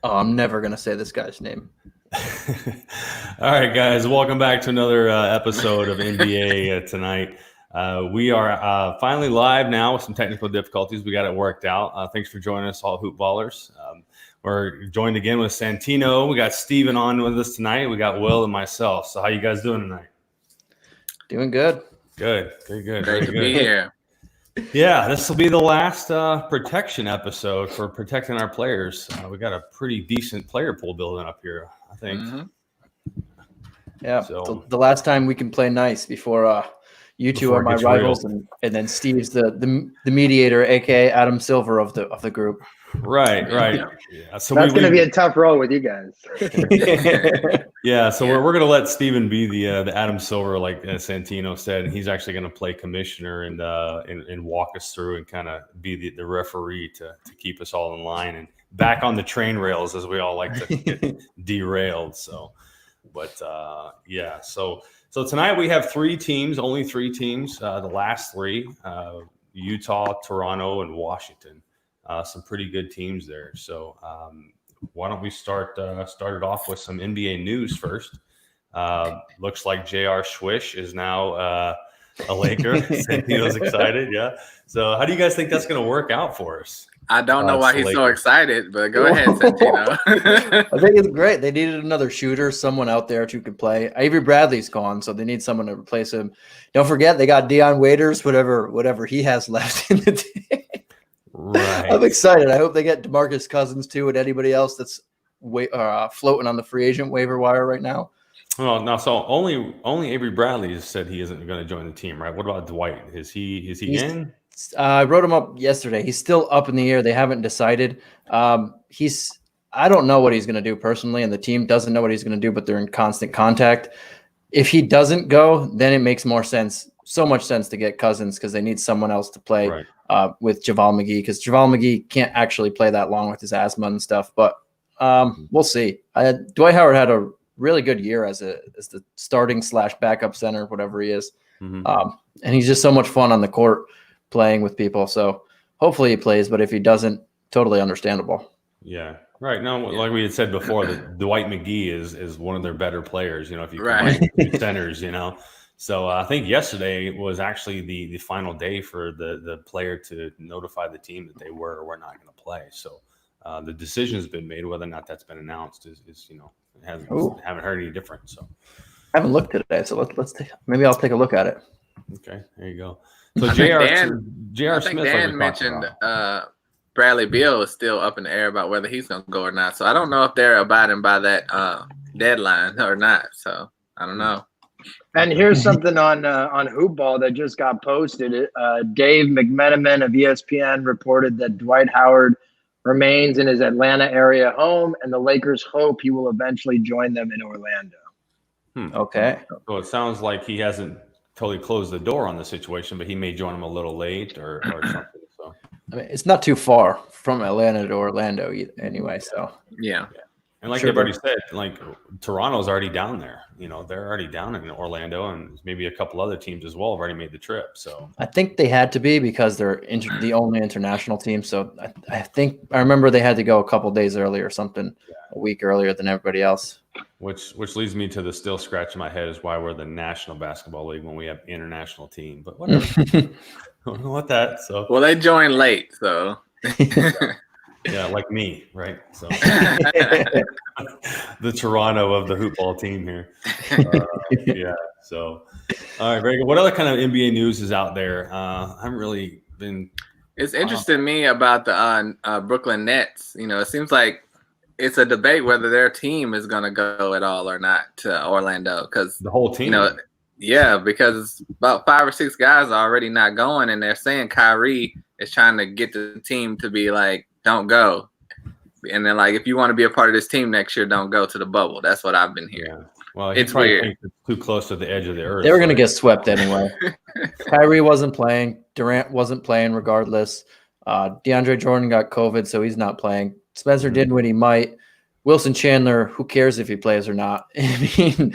Oh, I'm never going to say this guy's name. All right, guys, welcome back to another episode of NBA tonight. We are finally live now with some technical difficulties. We got it worked out. Thanks for joining us, all hoop ballers. We're joined again with Santino. We got Steven on with us tonight. We got Will and myself. So how you guys doing tonight? Doing good. Good. Very good. Great to be here. Yeah, this will be the last protection episode for protecting our players. We got a pretty decent player pool building up here, I think. Mm-hmm. Yeah, so, the last time we can play nice before you two are my rivals, and then Steve's the mediator, aka Adam Silver of the group. Right. Yeah. So that's going to be a tough role with you guys. Yeah, so we're going to let Steven be the Adam Silver, like Santino said, and he's actually going to play commissioner and walk us through and kind of be the referee to keep us all in line and back on the train rails, as we all like to get derailed. So, but yeah, so tonight we have only three teams. The last three, Utah, Toronto, and Washington. Some pretty good teams there. So why don't we start it off with some NBA news first? Looks like J.R. Swish is now a Laker. Santino's excited, yeah. So how do you guys think that's going to work out for us? I don't know why he's so excited, but go ahead, Santino. I think it's great. They needed another shooter, someone out there who could play. Avery Bradley's gone, so they need someone to replace him. Don't forget, they got Dion Waiters, whatever he has left in the team. Right. I'm excited. I hope they get DeMarcus Cousins too, and anybody else that's floating on the free agent waiver wire right now. Well, no. So only Avery Bradley has said he isn't going to join the team, right? What about Dwight? Is he in? I wrote him up yesterday. He's still up in the air. They haven't decided. I don't know what he's going to do personally, and the team doesn't know what he's going to do, but they're in constant contact. If he doesn't go, then it makes more sense. So much sense to get Cousins because they need someone else to play with JaVale McGee, because JaVale McGee can't actually play that long with his asthma and stuff. But we'll see. Dwight Howard had a really good year as the starting / backup center, whatever he is. Mm-hmm. And he's just so much fun on the court playing with people. So hopefully he plays, but if he doesn't, totally understandable. Yeah. Right. No, like we had said before, that Dwight McGee is one of their better players, if you combine centers, So I think yesterday was actually the final day for the player to notify the team that they were or were not going to play. So the decision has been made. Whether or not that's been announced is haven't heard any different. So I haven't looked at it, so maybe I'll take a look at it. Okay, there you go. So J.R. Smith, Dan mentioned Bradley Beal is still up in the air about whether he's going to go or not. So I don't know if they're abiding by that deadline or not. So I don't know. And here's something on Hoop Ball that just got posted. Dave McMenamin of ESPN reported that Dwight Howard remains in his Atlanta area home, and the Lakers hope he will eventually join them in Orlando. Okay. So it sounds like he hasn't totally closed the door on the situation, but he may join them a little late or something. So I mean, it's not too far from Atlanta to Orlando anyway. So yeah. And like they've already said, like Toronto's already down there. They're already down in Orlando, and maybe a couple other teams as well have already made the trip. So I think they had to be because they're the only international team. So I remember they had to go a couple days early or something, a week earlier than everybody else. Which leads me to the still scratch in my head is why we're the National Basketball League when we have international team. But whatever, I don't know what that. So well, they joined late, so. Yeah, like me, right? So the Toronto of the hoop ball team here. Yeah. So, all right, very good. What other kind of NBA news is out there? I haven't really been. It's interesting to me about the Brooklyn Nets. It seems like it's a debate whether their team is going to go at all or not to Orlando, because the whole team. Yeah, because about 5 or 6 guys are already not going, and they're saying Kyrie is trying to get the team to be like, don't go. And then, like, if you want to be a part of this team next year, don't go to the bubble. That's what I've been hearing. Yeah. Well, it's weird. It's too close to the edge of the earth. They were going to get swept anyway. Kyrie wasn't playing. Durant wasn't playing regardless. DeAndre Jordan got COVID, so he's not playing. Spencer Dinwiddie might. Wilson Chandler, who cares if he plays or not? I mean,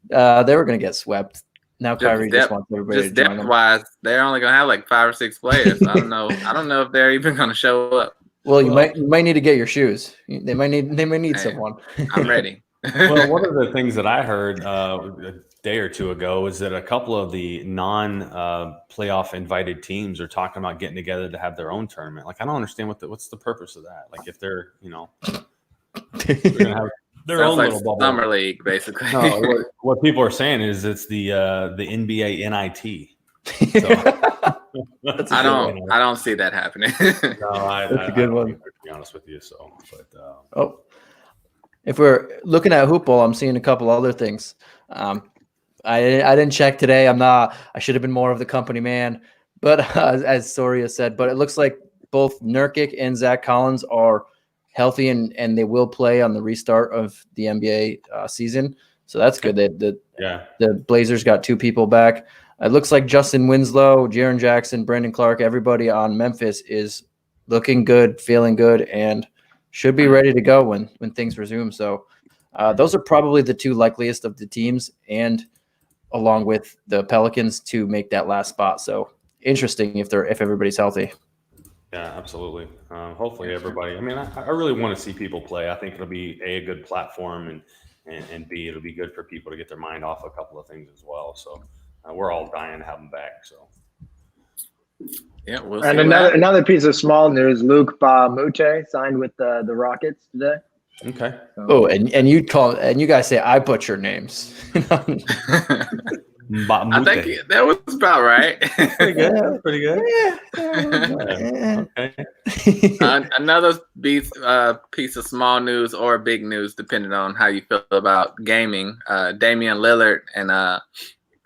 they were going to get swept. Now Kyrie just wants everybody to join depth-wise, they're only going to have like 5 or 6 players. I don't know if they're even going to show up. Well, you might need to get your shoes. They might need Hey, someone. I'm ready. Well, one of the things that I heard a day or two ago is that a couple of the non-playoff invited teams are talking about getting together to have their own tournament. Like, I don't understand what's the purpose of that. Like, if they're they're gonna have their Sounds own like little bubble. summer league, basically. No, what people are saying is it's the NBA NIT. So, I don't see that happening. No, I That's a good one. To be honest with you. So, but Oh, if we're looking at hoop ball, I'm seeing a couple other things. I didn't check today. I should have been more of the company man, but as Soria said, but it looks like both Nurkic and Zach Collins are healthy and they will play on the restart of the NBA season. So that's good. The Blazers got 2 people back. It looks like Justin Winslow, Jaren Jackson, Brandon Clark, everybody on Memphis is looking good, feeling good, and should be ready to go when things resume. So those are probably the 2 likeliest of the teams, and along with the Pelicans to make that last spot. So interesting if everybody's healthy. Yeah, absolutely. Hopefully everybody. I mean, I really want to see people play. I think it'll be a good platform, and B, it'll be good for people to get their mind off a couple of things as well. So we're all dying to have them back. So Yeah, we'll and see another piece of small news: Luke Ba-Mute signed with the Rockets today. okay. Oh, and you guys say I butcher names. I think that was about right. Pretty good. Pretty good. Okay. Another piece of small news or big news, depending on how you feel about gaming. Damian Lillard and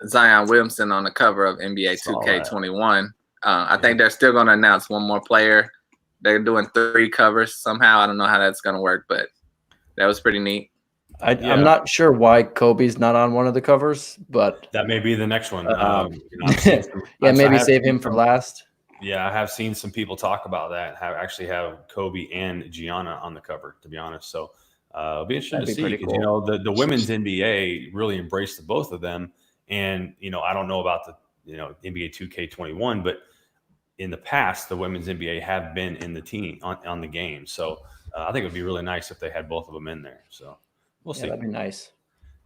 Zion Williamson on the cover of NBA 2K21. I think they're still going to announce one more player. They're doing 3 covers somehow. I don't know how that's going to work, but that was pretty neat. I'm not sure why Kobe's not on one of the covers, but that may be the next one. Maybe save him for last. Yeah, I have seen some people talk about that. Have Kobe and Gianna on the cover, to be honest. So it'll be interesting to see because cool. The women's NBA really embraced the both of them, and I don't know about the NBA 2K21, but in the past the women's NBA have been in the team on the game. So I think it would be really nice if they had both of them in there. So. We'll see. That'd be nice.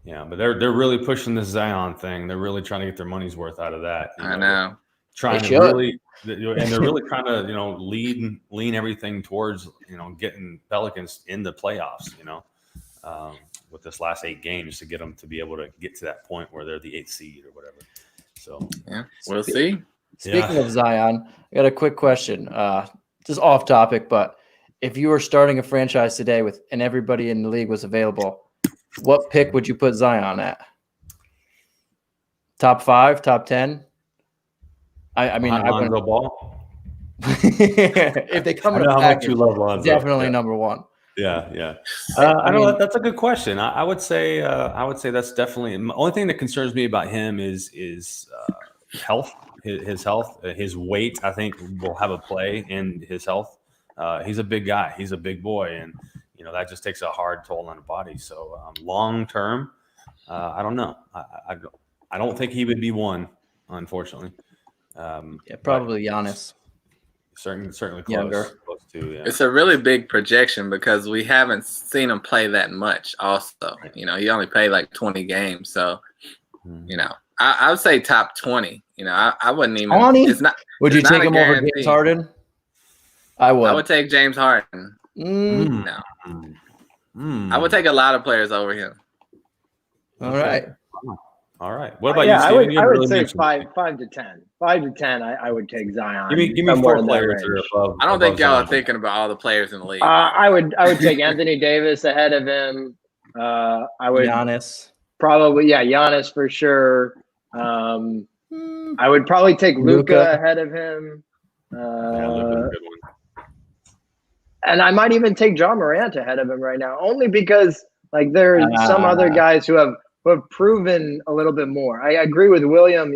Yeah, but they're really pushing this Zion thing. They're really trying to get their money's worth out of that. I know. Trying to really, and they're really trying to lean everything towards getting Pelicans in the playoffs. With this last 8 games to get them to be able to get to that point where they're the 8th seed or whatever. So yeah, we'll see. Speaking of Zion, I got a quick question. Just off topic, but if you were starting a franchise today and everybody in the league was available, what pick would you put Zion at? Top 5, top 10? I mean, I Lonzo Ball. If they come in a package, you love Lonzo. Definitely number 1. Yeah. I know that's a good question. I would say that's definitely the only thing that concerns me about him is health. His health, his weight. I think will have a play in his health. He's a big guy. He's a big boy, and that just takes a hard toll on the body. So long term, I don't know. I don't think he would be one, unfortunately. Probably Giannis. Certainly Younger. close to. Yeah. It's a really big projection because we haven't seen him play that much. Also, he only played like 20 games, so I would say top 20. I wouldn't even. 20? It's not. Would you take him over James Harden? I would. I would take James Harden. No. I would take a lot of players over him. All right. What about you, Steven? I would say 5 to 10. 5 to 10, I would take Zion. Give me 4 players that are above. I don't think y'all are thinking about all the players in the league. I would take Anthony Davis ahead of him. I would Giannis. Probably, Giannis for sure. I would probably take Luka ahead of him. Luka's a good one. And I might even take John Morant ahead of him right now, only because there are some other guys who have proven a little bit more. I agree with William.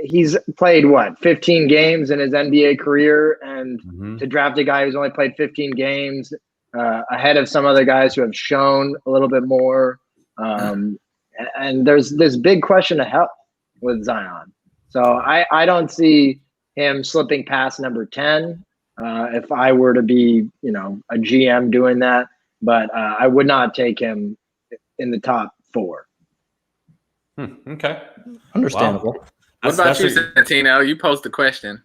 He's played 15 games in his NBA career, and to draft a guy who's only played 15 games ahead of some other guys who have shown a little bit more. And there's this big question of health with Zion. So I don't see him slipping past number 10. if I were to be, a GM doing that. But I would not take him in the top 4. Okay. Understandable. Wow. What about you, Santino? You posed the question.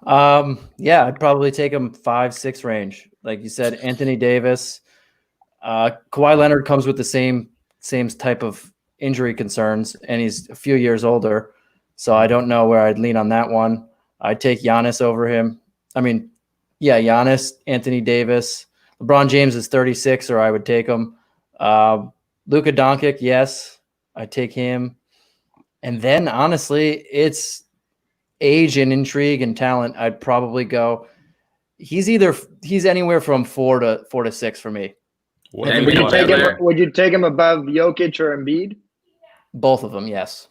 Yeah, I'd probably take him 5-6 range. Like you said, Anthony Davis. Kawhi Leonard comes with the same type of injury concerns, and he's a few years older. So I don't know where I'd lean on that one. I'd take Giannis over him. I mean, yeah, Giannis, Anthony Davis. LeBron James is 36, or I would take him. Luka Doncic, yes, I'd take him. And then, honestly, it's age and intrigue and talent. I'd probably go. He's anywhere from 4 to 6 for me. And would you take him above Jokic or Embiid? Both of them, yes.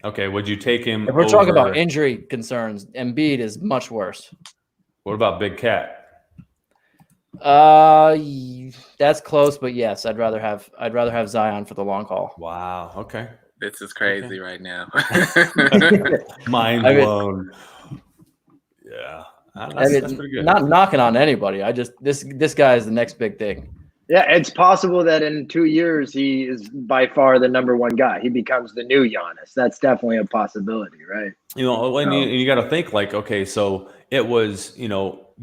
Okay, would you take him? If we're talking about injury concerns, Embiid is much worse. What about Big Cat? That's close, but yes, I'd rather have Zion for the long haul. Wow. Okay. This is crazy right now. Mind blown. Yeah, that's pretty good. Not knocking on anybody. This guy is the next big thing. Yeah, it's possible that in 2 years he is by far the number 1 guy. He becomes the new Giannis. That's definitely a possibility, right? When you got to think like, okay, so it was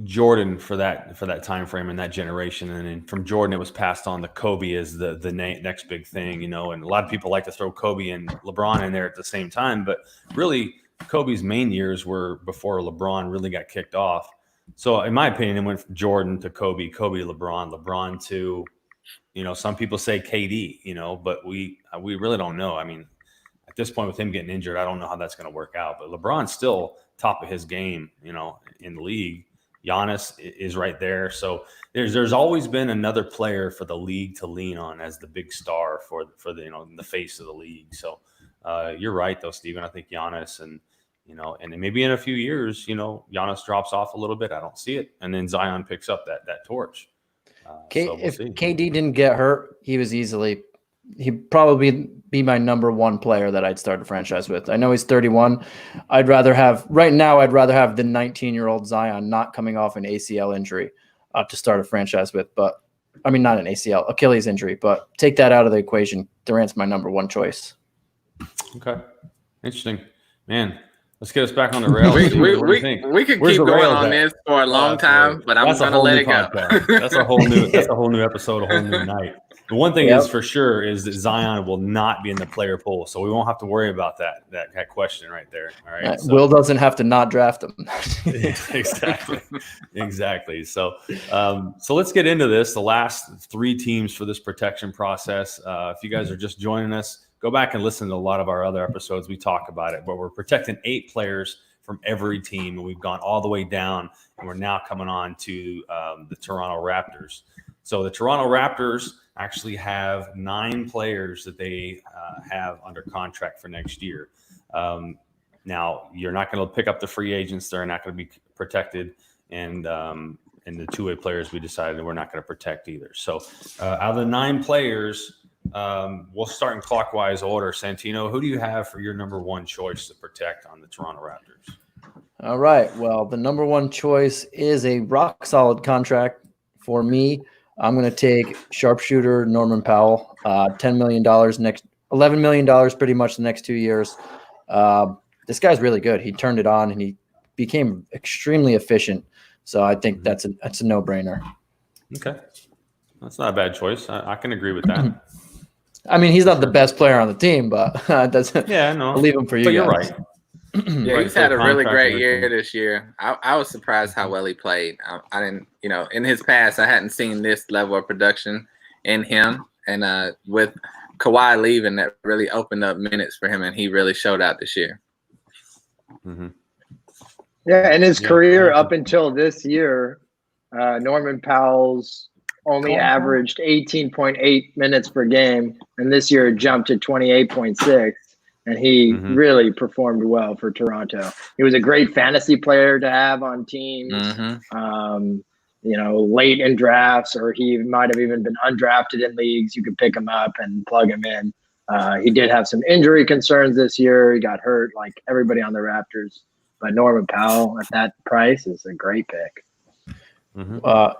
Jordan for that time frame and that generation, and then from Jordan it was passed on to Kobe as the next big thing, and a lot of people like to throw Kobe and LeBron in there at the same time, but really Kobe's main years were before LeBron really got kicked off. So in my opinion, it went from Jordan to Kobe, Kobe to LeBron to, some people say KD, but we really don't know. I mean, at this point with him getting injured, I don't know how that's going to work out. But LeBron's still top of his game, in the league. Giannis is right there. So there's always been another player for the league to lean on as the big star for the face of the league. So you're right though, Steven. I think Giannis and maybe in a few years, Giannis drops off a little bit. I don't see it. And then Zion picks up that torch. If KD didn't get hurt, he'd probably be my number 1 player that I'd start a franchise with. I know he's 31. Right now, I'd rather have the 19-year-old Zion not coming off an ACL injury to start a franchise with. But I mean, not an ACL, Achilles injury, but take that out of the equation. Durant's my number 1 choice. Okay. Interesting, man. Let's get us back on the rails. We could keep going on this for a long time, but I'm going to let it go. That's a whole new episode, a whole new night. The one thing is for sure is that Zion will not be in the player pool, so we won't have to worry about that question right there. All right. So, Will doesn't have to not draft him. Exactly. So let's get into this. The last 3 teams for this protection process. If you guys are just joining us, go back and listen to a lot of our other episodes. We talk about it, but we're protecting 8 players from every team, and we've gone all the way down, and we're now coming on to the Toronto Raptors. So the Toronto Raptors actually have 9 players that they have under contract for next year. Now, you're not going to pick up the free agents. They're not going to be protected. And the 2-way players, we decided we're not going to protect either. So out of the 9 players, we'll start in clockwise order. Santino, who do you have for your number 1 choice to protect on the Toronto Raptors? All right. Well, the number 1 choice is a rock-solid contract for me. I'm going to take sharpshooter Norman Powell, $10 million $11 million pretty much the next 2 years. This guy's really good. He turned it on and he became extremely efficient. So I think that's a no-brainer. Okay. That's not a bad choice. I can agree with that. I mean, he's not the best player on the team, but that's I'll leave him for you. But guys. you're right. Yeah, he's had a really great year this year. I was surprised how well he played. I didn't, in his past, I hadn't seen this level of production in him. And with Kawhi leaving, that really opened up minutes for him, and he really showed out this year. Mm-hmm. Yeah, in his career up until this year, Norman Powell's only averaged 18.8 minutes per game, and this year it jumped to 28.6. And he really performed well for Toronto. He was a great fantasy player to have on teams, late in drafts, or he might have even been undrafted in leagues. You could pick him up and plug him in. He did have some injury concerns this year. He got hurt like everybody on the Raptors. But Norman Powell at that price is a great pick.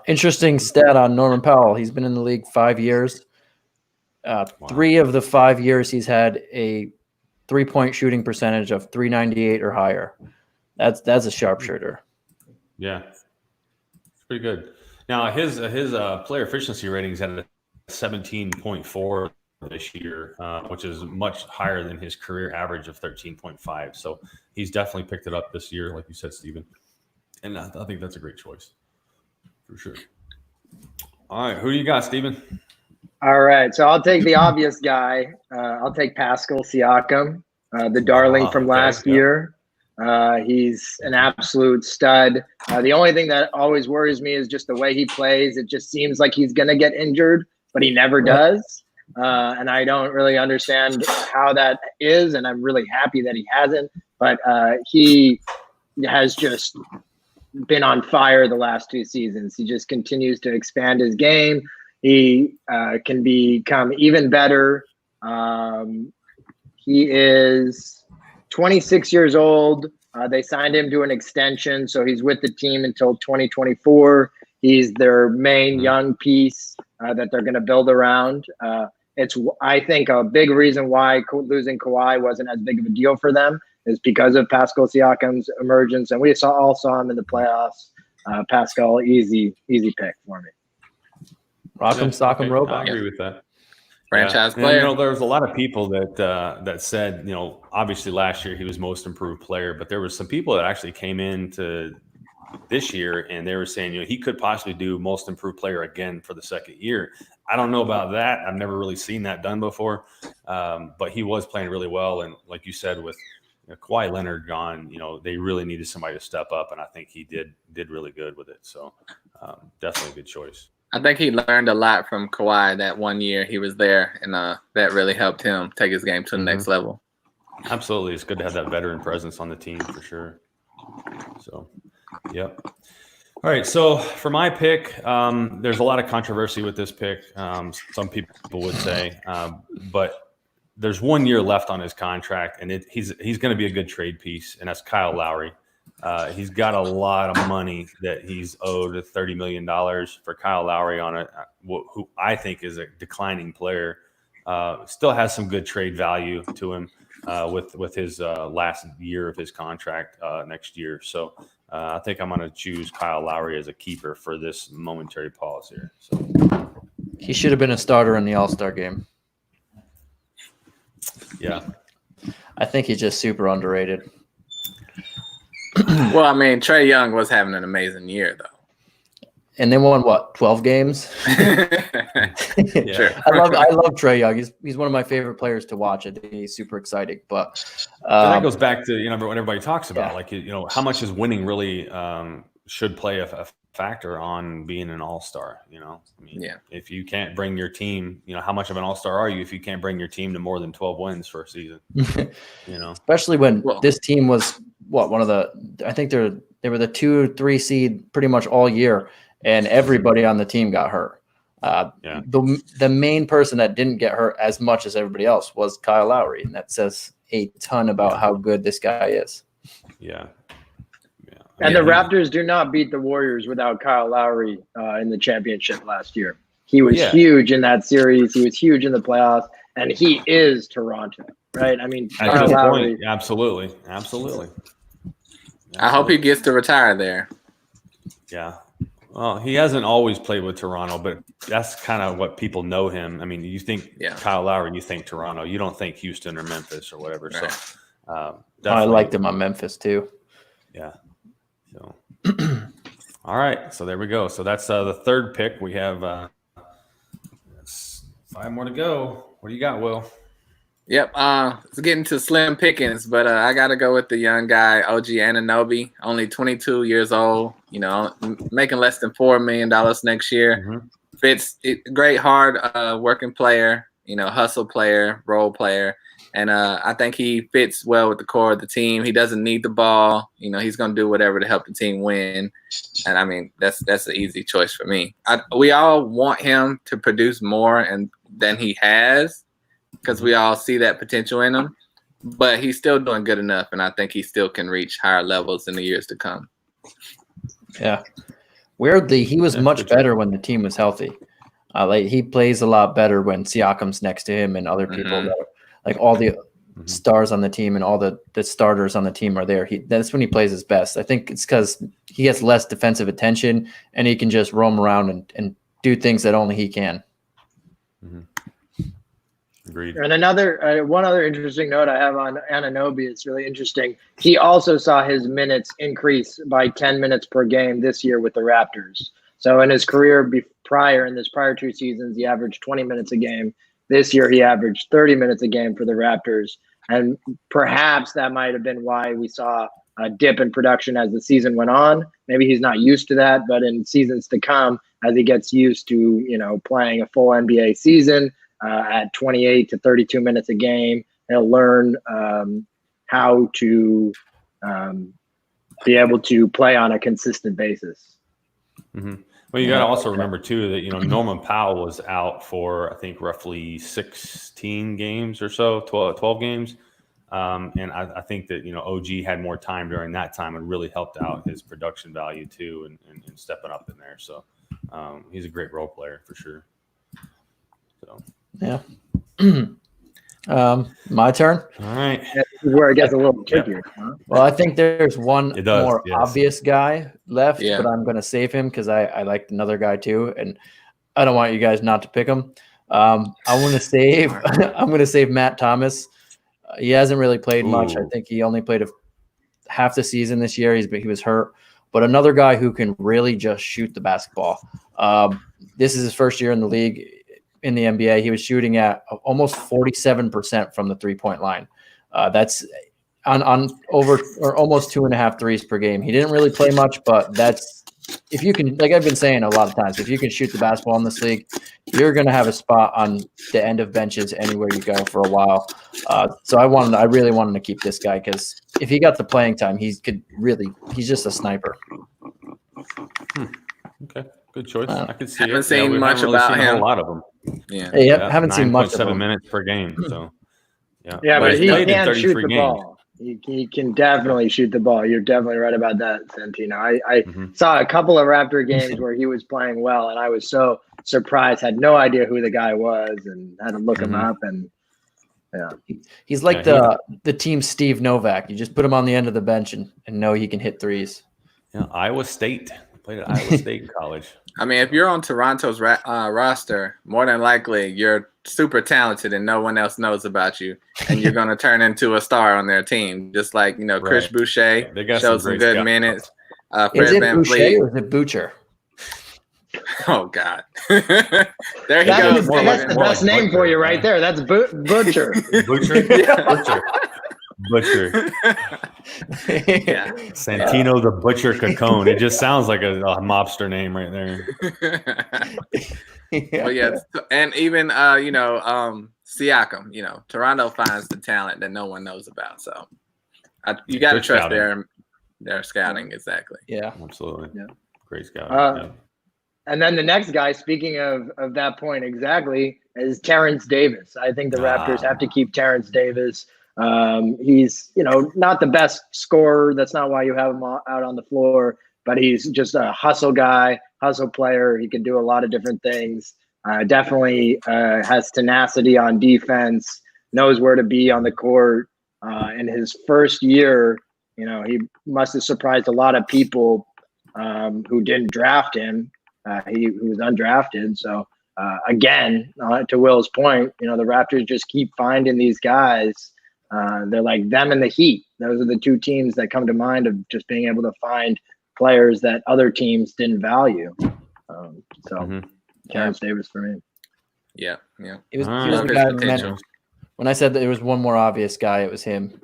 Interesting stat on Norman Powell. He's been in the league 5 years. 3 of the 5 years he's had a 3-point shooting percentage of 398 or higher. That's a sharpshooter. Yeah, it's pretty good. Now his player efficiency ratings at a 17.4 this year, which is much higher than his career average of 13.5. So he's definitely picked it up this year, like you said, Steven. And I think that's a great choice for sure. All right, who do you got, Steven? All right, so I'll take the obvious guy. I'll take Pascal Siakam, the darling from last year. He's an absolute stud. The only thing that always worries me is just the way he plays. It just seems like he's going to get injured, but he never does. And I don't really understand how that is, and I'm really happy that he hasn't. But he has just been on fire the last 2 seasons. He just continues to expand his game. He can become even better. He is 26 years old. They signed him to an extension, so he's with the team until 2024. He's their main young piece that they're going to build around. It's, I think, a big reason why losing Kawhi wasn't as big of a deal for them is because of Pascal Siakam's emergence, and we all saw him in the playoffs. Pascal, easy pick for me. Rock'em, sock'em, robot. I agree with that. Franchise player. And, there was a lot of people that said, obviously last year he was most improved player, but there was some people that actually came into this year and they were saying, he could possibly do most improved player again for the second year. I don't know about that. I've never really seen that done before, but he was playing really well. And like you said, with Kawhi Leonard gone, they really needed somebody to step up, and I think he did really good with it. So definitely a good choice. I think he learned a lot from Kawhi that 1 year he was there, and that really helped him take his game to the next level. Absolutely. It's good to have that veteran presence on the team for sure. So, yep. All right. So for my pick, there's a lot of controversy with this pick. Some people would say, but there's 1 year left on his contract, and he's going to be a good trade piece, and that's Kyle Lowry. He's got a lot of money that he's owed $30 million for Kyle Lowry on who I think is a declining player. Still has some good trade value to him with his last year of his contract next year. So I think I'm going to choose Kyle Lowry as a keeper for this momentary pause here. So he should have been a starter in the All-Star game. Yeah. I think he's just super underrated. Well, I mean, Trae Young was having an amazing year, though. And they won 12 games? Yeah. Sure. I love Trae Young. He's one of my favorite players to watch. I think he's super exciting. But that goes back to what everybody talks about, how much is winning really should play a factor on being an all-star. If you can't bring your team, how much of an all-star are you if you can't bring your team to more than 12 wins for a season? Especially when this team was one of the, I think they were the 2-3 seed pretty much all year, and everybody on the team got hurt. The main person that didn't get hurt as much as everybody else was Kyle Lowry, and that says a ton about how good this guy is. Yeah. And the Raptors do not beat the Warriors without Kyle Lowry in the championship last year. He was huge in that series. He was huge in the playoffs, and he is Toronto, right? I mean, at Kyle this Lowry. point, absolutely. I hope he gets to retire there. Yeah. Well, he hasn't always played with Toronto, but that's kind of what people know him. I mean, you think Kyle Lowry, you think Toronto. You don't think Houston or Memphis or whatever. Right. So I liked him on Memphis too. Yeah. So, all right. So there we go. So that's the third pick. We have 5 more to go. What do you got, Will? Yep. It's getting to slim pickings, but I got to go with the young guy, OG Anunoby, only 22 years old, making less than $4 million next year. Mm-hmm. Fits great, hard working player, hustle player, role player. And I think he fits well with the core of the team. He doesn't need the ball. He's going to do whatever to help the team win. And, I mean, that's an easy choice for me. We all want him to produce more than he has, because we all see that potential in him. But he's still doing good enough, and I think he still can reach higher levels in the years to come. Yeah. Weirdly, he was That's much good better when the team was healthy. Like he plays a lot better when Siakam's next to him and other people that are, like all the stars on the team and all the starters on the team are there. That's when he plays his best. I think it's because he gets less defensive attention and he can just roam around and do things that only he can. Agreed. And one other interesting note I have on Anunoby, it's really interesting. He also saw his minutes increase by 10 minutes per game this year with the Raptors. So in his career in his prior 2 seasons, he averaged 20 minutes a game. This year, he averaged 30 minutes a game for the Raptors. And perhaps that might have been why we saw a dip in production as the season went on. Maybe he's not used to that, but in seasons to come, as he gets used to, playing a full NBA season at 28 to 32 minutes a game, he'll learn how to be able to play on a consistent basis. Well, you got to also remember too that Norman Powell was out for I think roughly 16 games or so, 12 games, and I think that OG had more time during that time and really helped out his production value too, and stepping up in there. So he's a great role player for sure. So yeah. My turn. All right. This is where it gets a little trickier. Huh? Well, I think there's one more obvious guy left, Yeah. but I'm going to save him because I like another guy too, and I don't want you guys not to pick him. I'm going to save Matt Thomas. He hasn't really played much. I think he only played half the season this year. He was hurt, but another guy who can really just shoot the basketball. This is his first year in the league. In the NBA, he was shooting at almost 47% from the 3-point line. That's on over or almost 2.5 threes per game. He didn't really play much, but that's if you can, like I've been saying a lot of times, if you can shoot the basketball in this league, you're going to have a spot on the end of benches anywhere you go for a while. So I really wanted to keep this guy because if he got the playing time, he's just a sniper. Okay. Good choice. I could see. Haven't seen much about him. A lot of them. Yeah, haven't seen much of him. 7 minutes per game. So, yeah, but he can shoot the games. ball. He can definitely shoot the ball. You're definitely right about that, Santino. I saw a couple of Raptor games where he was playing well, and I was so surprised. Had no idea who the guy was, and had to look him up. And he's like the team Steve Novak. You just put him on the end of the bench and know he can hit threes. Yeah, Iowa State. Played at Iowa State in college. I mean, if you're on Toronto's roster, more than likely you're super talented and no one else knows about you, and you're going to turn into a star on their team. Just like Chris Boucher showed some good minutes. Is it Boucher or is it Boucher? Oh God! There he goes. That's the best name for you right there. That's Butcher. Butcher. Yeah. Santino the Butcher Cacone. It just sounds like a mobster name right there. But yeah, and even Siakam, Toronto finds the talent that no one knows about. So you got to trust their scouting. Exactly. Yeah, absolutely. Yeah. Great scouting. And then the next guy, speaking of that point exactly, is Terrence Davis. I think the Raptors have to keep Terrence Davis. He's, not the best scorer. That's not why you have him out on the floor, but he's just a hustle guy, hustle player. He can do a lot of different things. Definitely has tenacity on defense, knows where to be on the court. In his first year, he must have surprised a lot of people who didn't draft him. He was undrafted. So again, to Will's point, the Raptors just keep finding these guys. They're like them and the Heat. Those are the two teams that come to mind of just being able to find players that other teams didn't value. Terrence Davis for me. Yeah. He was the guy who when I said that there was one more obvious guy, it was him.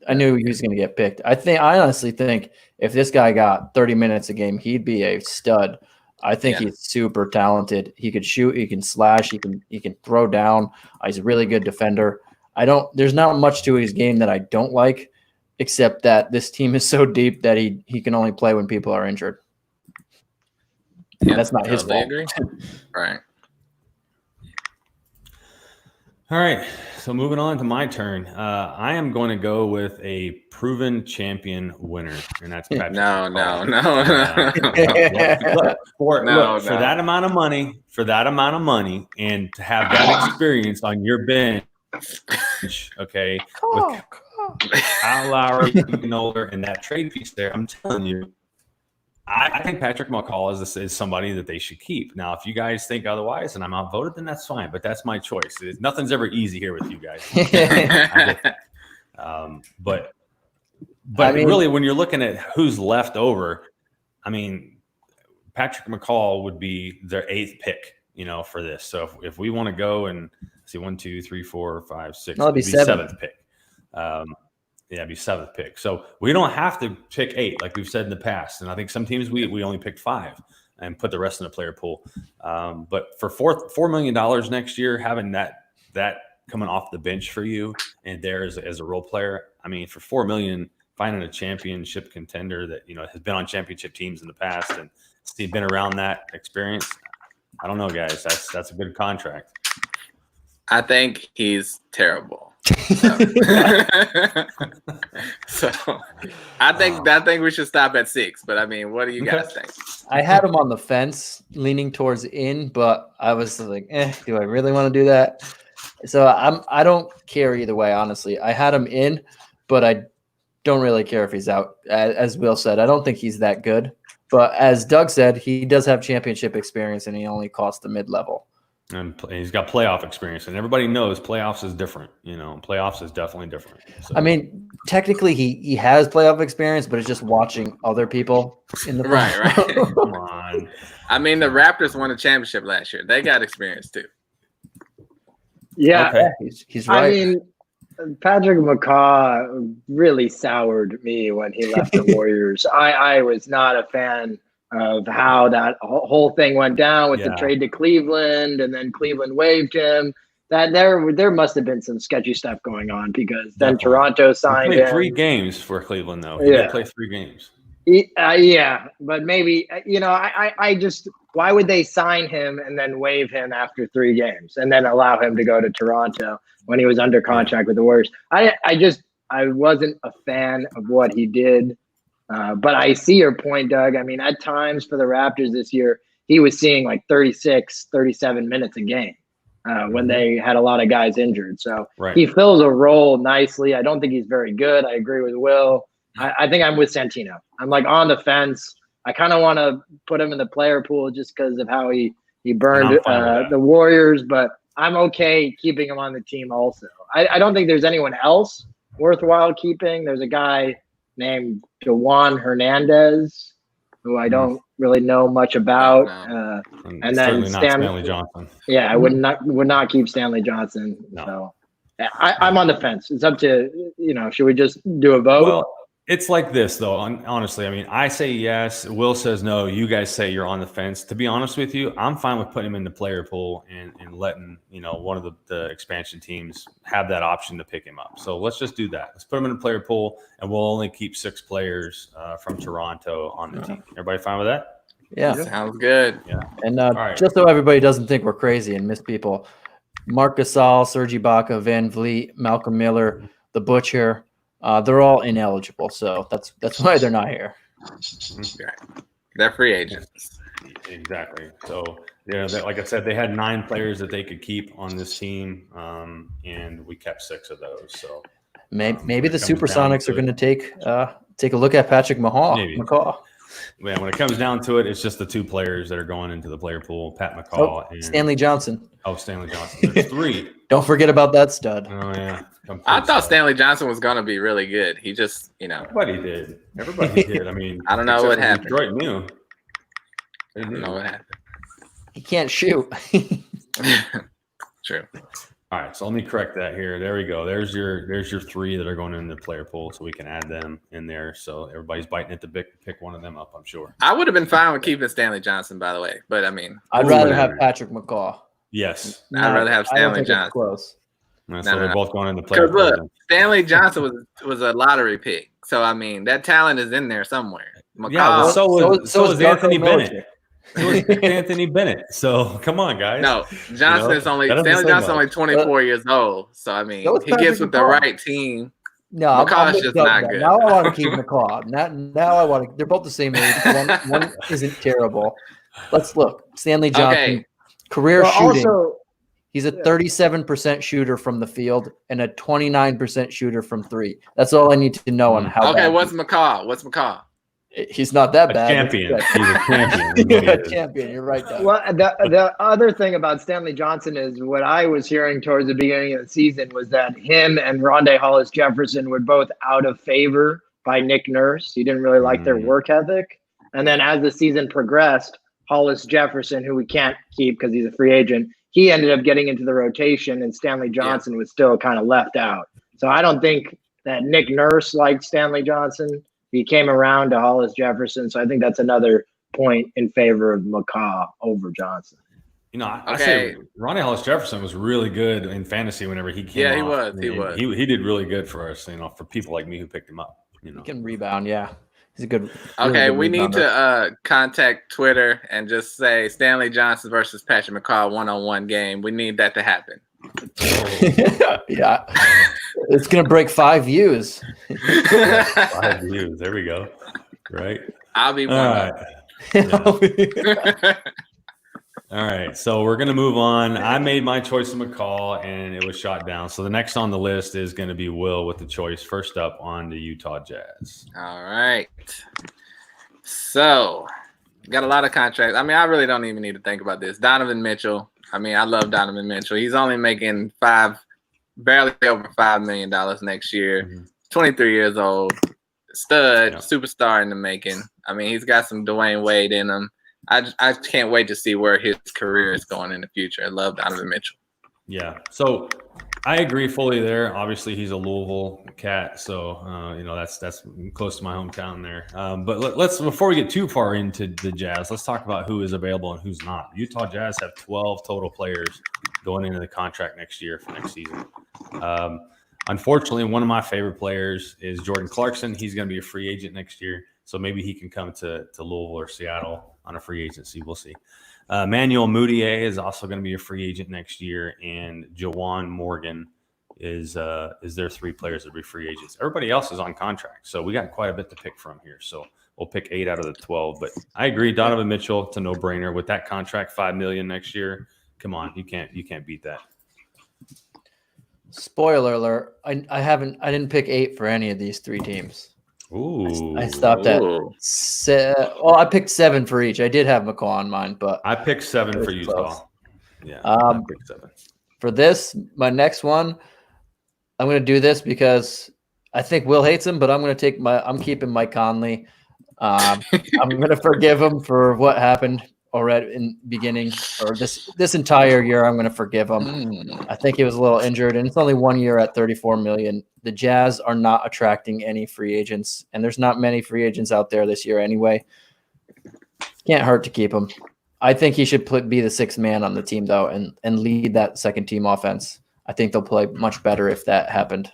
I knew he was going to get picked. I honestly think if this guy got 30 minutes a game, he'd be a stud. I think he's super talented. He could shoot, he can slash, he can throw down. He's a really good defender. There's not much to his game that I don't like, except that this team is so deep that he can only play when people are injured. Yeah, that's not his fault. Right. All right, so moving on to my turn. I am going to go with a proven champion winner, and that's Patrick McCaw. Look, for that amount of money, and to have that experience on your bench, okay, with Kyle Lowry, Noller, and that trade piece there, I'm telling you, I think Patrick McCaw is somebody that they should keep. Now, if you guys think otherwise and I'm outvoted, then that's fine. But that's my choice. Nothing's ever easy here with you guys. But I mean, really, when you're looking at who's left over, I mean, Patrick McCaw would be their 8th pick, for this. So if we want to go and see 1, 2, 3, 4, 5, 6, it'd be 7th pick. Yeah, it'd be 7th pick. So we don't have to pick 8 like we've said in the past. And I think some teams we only picked 5 and put the rest in the player pool. But for $4 million next year, having that coming off the bench for you and there as a role player, I mean, for $4 million, finding a championship contender that has been on championship teams in the past and been around that experience, I don't know, guys. That's a good contract. I think he's terrible. So I think we should stop at 6. But I mean, what do you guys think? I had him on the fence, leaning towards in, but I was like, do I really want to do that? So I don't care either way, honestly. I had him in, but I don't really care if he's out. As Will said, I don't think he's that good. But as Doug said, he does have championship experience, and he only cost the mid-level. And he's got playoff experience, and everybody knows playoffs is different. Playoffs is definitely different. So. I mean, technically, he has playoff experience, but it's just watching other people in the right. Come on. I mean, the Raptors won a championship last year. They got experience too. Yeah, okay. He's right. I mean, Patrick McCaw really soured me when he left the Warriors. I was not a fan of how that whole thing went down with the trade to Cleveland, and then Cleveland waived him. That there must have been some sketchy stuff going on, because then Toronto signed him. 3 games for Cleveland, though. He did play 3 games. Yeah, but maybe I just, why would they sign him and then waive him after 3 games and then allow him to go to Toronto when he was under contract with the Warriors? I wasn't a fan of what he did. But I see your point, Doug. I mean, at times for the Raptors this year, he was seeing like 36, 37 minutes a game when they had a lot of guys injured. So he fills a role nicely. I don't think he's very good. I agree with Will. I think I'm with Santino. I'm like on the fence. I kind of want to put him in the player pool just because of how he burned the Warriors, but I'm okay keeping him on the team also. I don't think there's anyone else worthwhile keeping. There's a guy named Juwan Hernandez, who I don't really know much about, and then Stanley Johnson. Yeah, I would not keep Stanley Johnson. No. So I'm on the fence. It's up to should we just do a vote? Well, it's like this though. Honestly, I mean, I say yes. Will says no. You guys say you're on the fence. To be honest with you, I'm fine with putting him in the player pool and letting one of the expansion teams have that option to pick him up. So let's just do that. Let's put him in the player pool, and we'll only keep 6 players from Toronto on the team. Everybody fine with that? Yeah, sounds good. Yeah, and just so everybody doesn't think we're crazy and miss people, Marc Gasol, Serge Ibaka, Van Vliet, Malcolm Miller, the Butcher. They're all ineligible, so that's why they're not here. They're free agents. Exactly. So, like I said, they had 9 players that they could keep on this team, and we kept 6 of those. So maybe the Supersonics are going to take a look at Patrick McCaw. Yeah, when it comes down to it, it's just the 2 players that are going into the player pool: Pat McCaw and Stanley Johnson. Oh, Stanley Johnson. There's 3. Don't forget about that stud. Oh yeah. I thought Stanley Johnson was going to be really good. He just, Everybody did. Everybody did. I mean, I don't know what happened. Detroit knew. I don't know what happened. He can't shoot. True. All right, so let me correct that here. There we go. There's your 3 that are going in the player pool, so we can add them in there. So everybody's biting at the bit to pick one of them up, I'm sure. I would have been fine with keeping Stanley Johnson, by the way, but I mean, I'd rather have Patrick McCaw. Yes, I'd rather have Stanley Johnson. Close. So they're both going in the player pool. Look, Stanley Johnson was a lottery pick, so I mean that talent is in there somewhere. McCaw, so is Anthony Bennett. It was Anthony Bennett. So come on, guys. No, Johnson is only that doesn't Stanley say Johnson much. only 24 years old. So I mean, So is he gets Patrick with the McCaw. right team. No, McCaw's I'm just done not with that. good. Now I want to keep McCaw. Now I want to. They're both the same age. One isn't terrible. Let's look. Stanley Johnson, Okay. career Well, shooting. also, He's a 37% shooter from the field and a 29% shooter from three. That's all I need to know on how. Okay, bad what's McCaw? What's McCaw? He's not that A bad. champion. He's a champion. Yeah, a champion. You're right, Doug. well, the other thing about Stanley Johnson is what I was hearing towards the beginning of the season was that him and Rondé Hollis Jefferson were both out of favor by Nick Nurse. He didn't really like their work ethic. And then as the season progressed, Hollis Jefferson, who we can't keep because he's a free agent, he ended up getting into the rotation, and Stanley Johnson was still kind of left out. So I don't think that Nick Nurse liked Stanley Johnson. He came around to Hollis Jefferson, so I think that's another point in favor of McCaw over Johnson. You know, I say Ronnie Hollis Jefferson was really good in fantasy whenever he came. Yeah, he off. was. He did really good for us. You know, for people like me who picked him up. You know, He can rebound. Yeah, he's a good. Okay, good we need rebounder. to contact Twitter and just say Stanley Johnson versus Patrick McCaw 1-on-1 game. We need that to happen. Yeah, it's gonna break 5 views. 5 views. There we go. Right. I'll be one. All right. Yeah. All right. So we're gonna move on. I made my choice of McCall, and it was shot down. So the next on the list is going to be Will with the choice. First up on the Utah Jazz. All right. So got a lot of contracts. I mean, I really don't even need to think about this. Donovan Mitchell. I mean, I love Donovan Mitchell. He's only making barely over $5 million next year. Mm-hmm. 23 years old. Stud, superstar in the making. I mean, he's got some Dwayne Wade in him. I can't wait to see where his career is going in the future. I love Donovan Mitchell. Yeah. So I agree fully there. Obviously, he's a Louisville cat, so you know that's close to my hometown there. But let's before we get too far into the Jazz, let's talk about who is available and who's not. Utah Jazz have 12 total players going into the contract next year for next season. Unfortunately, one of my favorite players is Jordan Clarkson. He's going to be a free agent next year, so maybe he can come to Louisville or Seattle on a free agency. We'll see. Manuel Mudiay is also going to be a free agent next year, and Jawan Morgan is their 3 players that will be free agents. Everybody else is on contract, so we got quite a bit to pick from here. So we'll pick 8 out of the 12. But I agree, Donovan Mitchell, it's a no-brainer with that contract, $5 million next year. Come on, you can't beat that. Spoiler alert! I didn't pick 8 for any of these 3 teams. Ooh, I stopped at. I picked 7 for each. I did have McCaw on mine, but I picked 7 for Utah. Close. Yeah, I picked 7. For this, my next one, I'm going to do this because I think Will hates him, but I'm keeping Mike Conley. I'm going to forgive him for what happened already in the beginning, or this entire year. I'm going to forgive him. I think he was a little injured, and it's only 1 year at $34 million. The Jazz are not attracting any free agents, and there's not many free agents out there this year anyway. Can't hurt to keep him. I think he should be the 6th man on the team, though, and lead that second team offense. I think they'll play much better if that happened.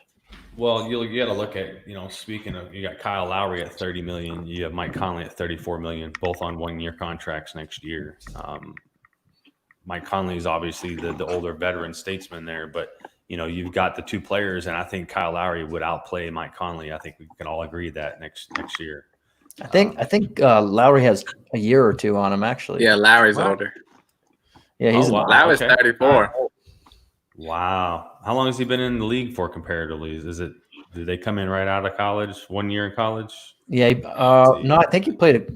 Well, you got to look at, speaking of, you got Kyle Lowry at $30 million. You have Mike Conley at $34 million, both on 1-year contracts next year. Mike Conley is obviously the older veteran statesman there, but you've got the 2 players, and I think Kyle Lowry would outplay Mike Conley. I think we can all agree that next year. I think Lowry has a year or 2 on him, actually. Yeah, Lowry's older. Yeah, he's Lowry's 34. Wow. How long has he been in the league for comparatively? Did they come in right out of college, 1 year in college? Yeah. No, I think he played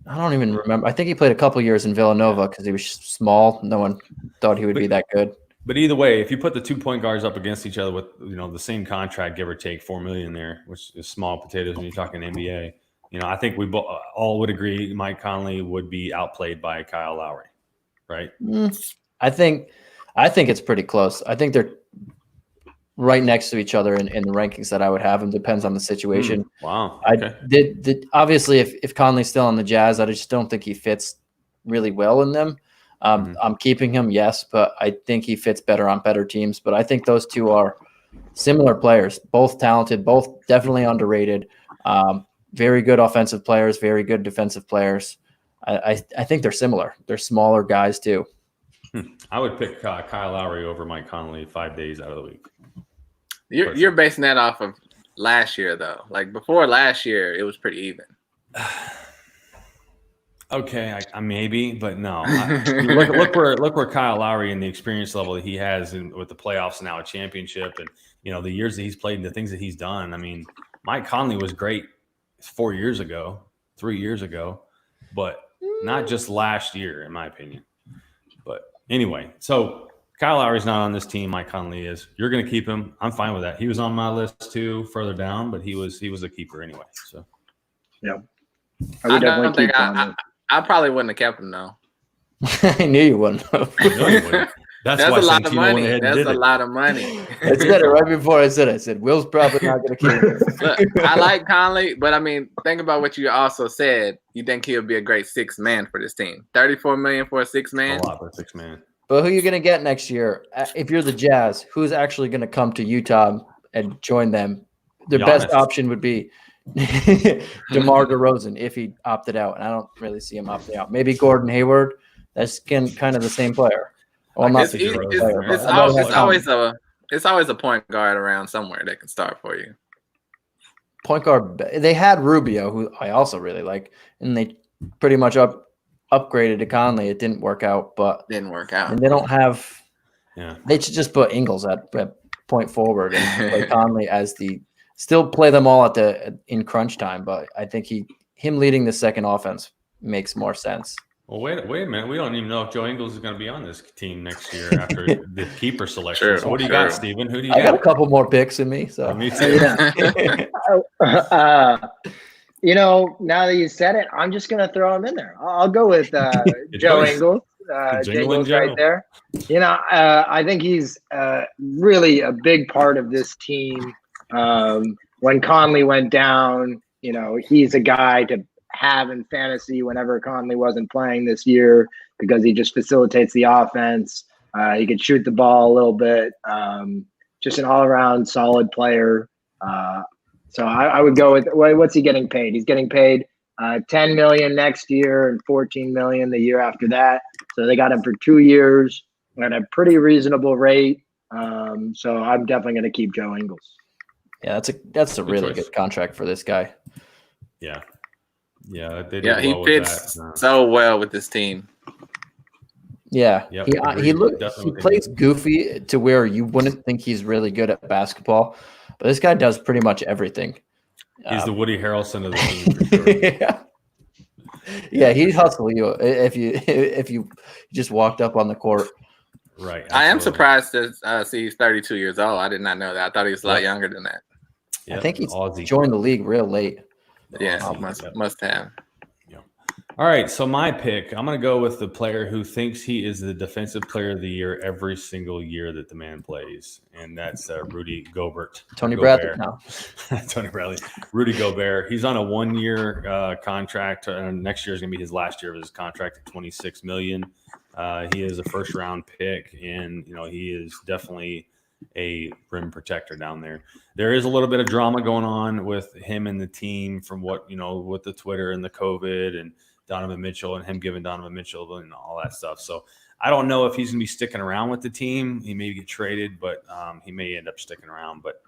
I don't even remember. I think he played a couple years in Villanova because he was small. No one thought he would be that good. But either way, if you put the 2 point guards up against each other with the same contract, give or take $4 million there, which is small potatoes when you're talking NBA, I think we all would agree Mike Conley would be outplayed by Kyle Lowry, right? I think it's pretty close. I think they're right next to each other in the rankings that I would have them. Depends on the situation. Wow. Okay. I did obviously if Conley's still on the Jazz, I just don't think he fits really well in them. I'm keeping him, yes, but I think he fits better on better teams. But I think those 2 are similar players, both talented, both definitely underrated. Very good offensive players, very good defensive players. I think they're similar. They're smaller guys too. I would pick Kyle Lowry over Mike Conley 5 days out of the week. You're basing that off of last year, though. Like before last year, it was pretty even. Okay, I maybe, but no. Look where Kyle Lowry and the experience level that he has with the playoffs and now a championship, and the years that he's played and the things that he's done. I mean, Mike Conley was great 4 years ago, 3 years ago, but not just last year, in my opinion. But anyway, so Kyle Lowry's not on this team. Mike Conley is. You're going to keep him. I'm fine with that. He was on my list too, further down, but he was a keeper anyway. So yeah, I don't think I probably wouldn't have kept him though. I knew you wouldn't. That's a why lot of Santino money. went ahead and That's did a it. lot of money. I said it right before I said Will's probably not going to keep him. Look, I like Conley, but I mean, think about what you also said. You think he'll be a great sixth man for this team? $34 million for a sixth man. A lot for a sixth man. But who are you going to get next year? If you're the Jazz, who's actually going to come to Utah and join them? Their best option would be DeMar DeRozan if he opted out, and I don't really see him opting out. Maybe Gordon Hayward. That's kind of the same player. Well, not the player. It's always a point guard around somewhere that can start for you. Point guard. They had Rubio, who I also really like, and they pretty much upgraded to Conley. It didn't work out, and they don't have. Yeah, they should just put Ingles at point forward and play Conley as still play them all in crunch time. But I think him leading the second offense makes more sense. Well, wait a minute. We don't even know if Joe Ingles is going to be on this team next year after the keeper selection. Sure, so what do you got, Steven? Who do you got? I got a couple more picks in me. So me too. Yeah. Now that you said it, I'm just going to throw him in there. I'll go with Joe Ingles. Jingles right there. I think he's really a big part of this team. When Conley went down, he's a guy to have in fantasy whenever Conley wasn't playing this year because he just facilitates the offense. He could shoot the ball a little bit. Just an all-around solid player. So I would go with what's he getting paid? He's getting paid $10 million next year and $14 million the year after that. So they got him for 2 years at a pretty reasonable rate. So I'm definitely going to keep Joe Ingles. Yeah, that's a really good contract for this guy. Yeah. Yeah, he fits so well with this team. Yeah, he plays goofy to where you wouldn't think he's really good at basketball, but this guy does pretty much everything. He's the Woody Harrelson of the team for sure. Yeah, he'd hustle you if you just walked up on the court. Right. Absolutely. I am surprised to see he's 32 years old. I did not know that. I thought he was a lot younger than that. I think he's joined the league real late. Yeah, must have. Yeah. All right, so my pick, I'm going to go with the player who thinks he is the defensive player of the year every single year that the man plays, and that's Rudy Gobert. Tony Bradley now. Tony Bradley. Rudy Gobert. He's on a 1-year contract. Next year is going to be his last year of his contract at $26 million. He is a first-round pick, and he is definitely a rim protector down there. There is a little bit of drama going on with him and the team from what, with the Twitter and the COVID and Donovan Mitchell and him giving Donovan Mitchell and all that stuff. So I don't know if he's going to be sticking around with the team. He may get traded, but he may end up sticking around. But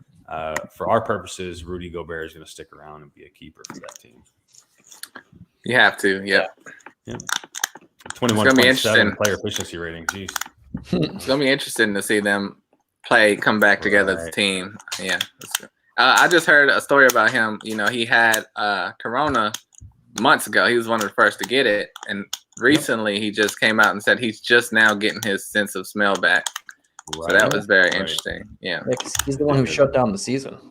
for our purposes, Rudy Gobert is going to stick around and be a keeper for that team. You have to, yeah. 21.7 player efficiency rating. Jeez. It's going to be interesting to see them come back together as a team. Yeah. I just heard a story about him. He had Corona months ago. He was one of the first to get it. And recently he just came out and said he's just now getting his sense of smell back. Right. So that was very interesting. Yeah. He's the one who shut down the season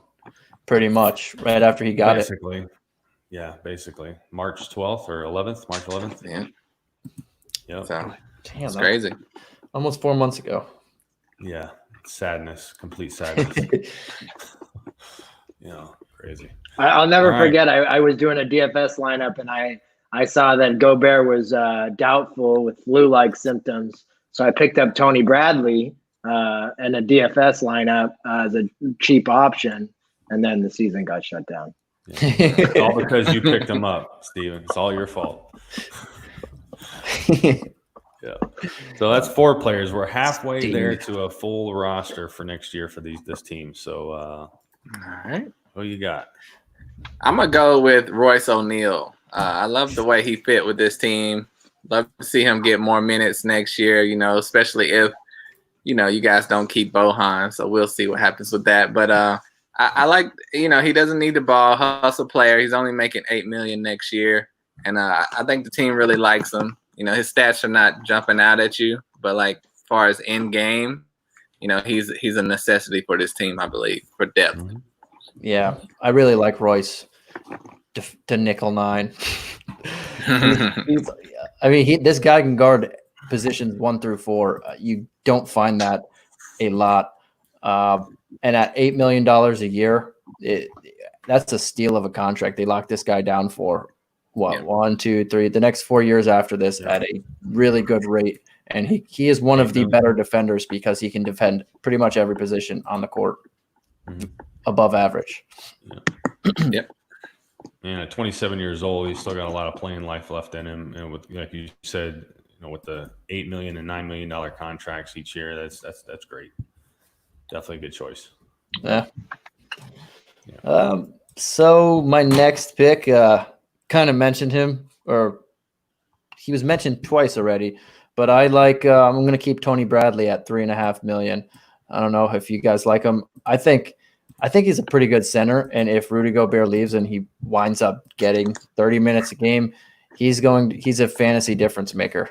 pretty much right after he got it. Yeah, basically. March 12th or 11th? March 11th? Yeah. Yep. So, it's crazy. Almost 4 months ago. Yeah. Sadness, complete sadness. Crazy. I'll never forget. I was doing a DFS lineup and I saw that Gobert was doubtful with flu-like symptoms. So I picked up Tony Bradley in a DFS lineup as a cheap option, and then the season got shut down. Yeah. It's all because you picked him up, Steven. It's all your fault. Yeah. So that's 4 players. We're halfway Steve. there to a full roster for next year for this team. So All right. who you got? I'm gonna go with Royce O'Neal. I love the way he fit with this team. Love to see him get more minutes next year. Especially if you guys don't keep Bohan. So we'll see what happens with that. But I like he doesn't need the ball, hustle player. He's only making $8 million next year, and I think the team really likes him. His stats are not jumping out at you, but like as far as in game, he's a necessity for this team, I believe, for depth. Mm-hmm. Yeah, I really like Royce to nickel 9. This guy can guard positions 1 through 4. You don't find that a lot. And at $8 million a year, that's a steal of a contract. They locked this guy down for what, 1, 2, 3, the next 4 years after this at a really good rate. And he is one of the better defenders because he can defend pretty much every position on the court above average. Yep. And at 27 years old, he's still got a lot of playing life left in him. And with, like you said, with the $8 million and $9 million contracts each year, that's great. Definitely a good choice. Yeah. So my next pick, kind of mentioned him, or he was mentioned twice already, but I like. I'm going to keep Tony Bradley at $3.5 million. I don't know if you guys like him. I think he's a pretty good center, and if Rudy Gobert leaves and he winds up getting 30 minutes a game, he's a fantasy difference maker.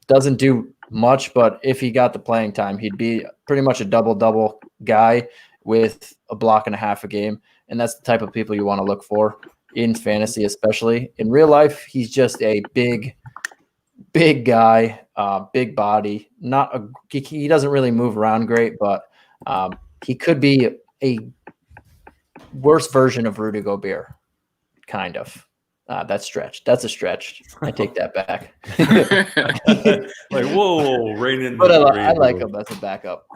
Doesn't do much, but if he got the playing time, he'd be pretty much a double-double guy with a block and a half a game, and that's the type of people you want to look for in fantasy, especially. In real life, he's just a big guy, big body. He doesn't really move around great, but he could be a worse version of Rudy Gobert, kind of. That's stretched. That's a stretch. I take that back. Like, whoa, rein in. But I like him as a backup.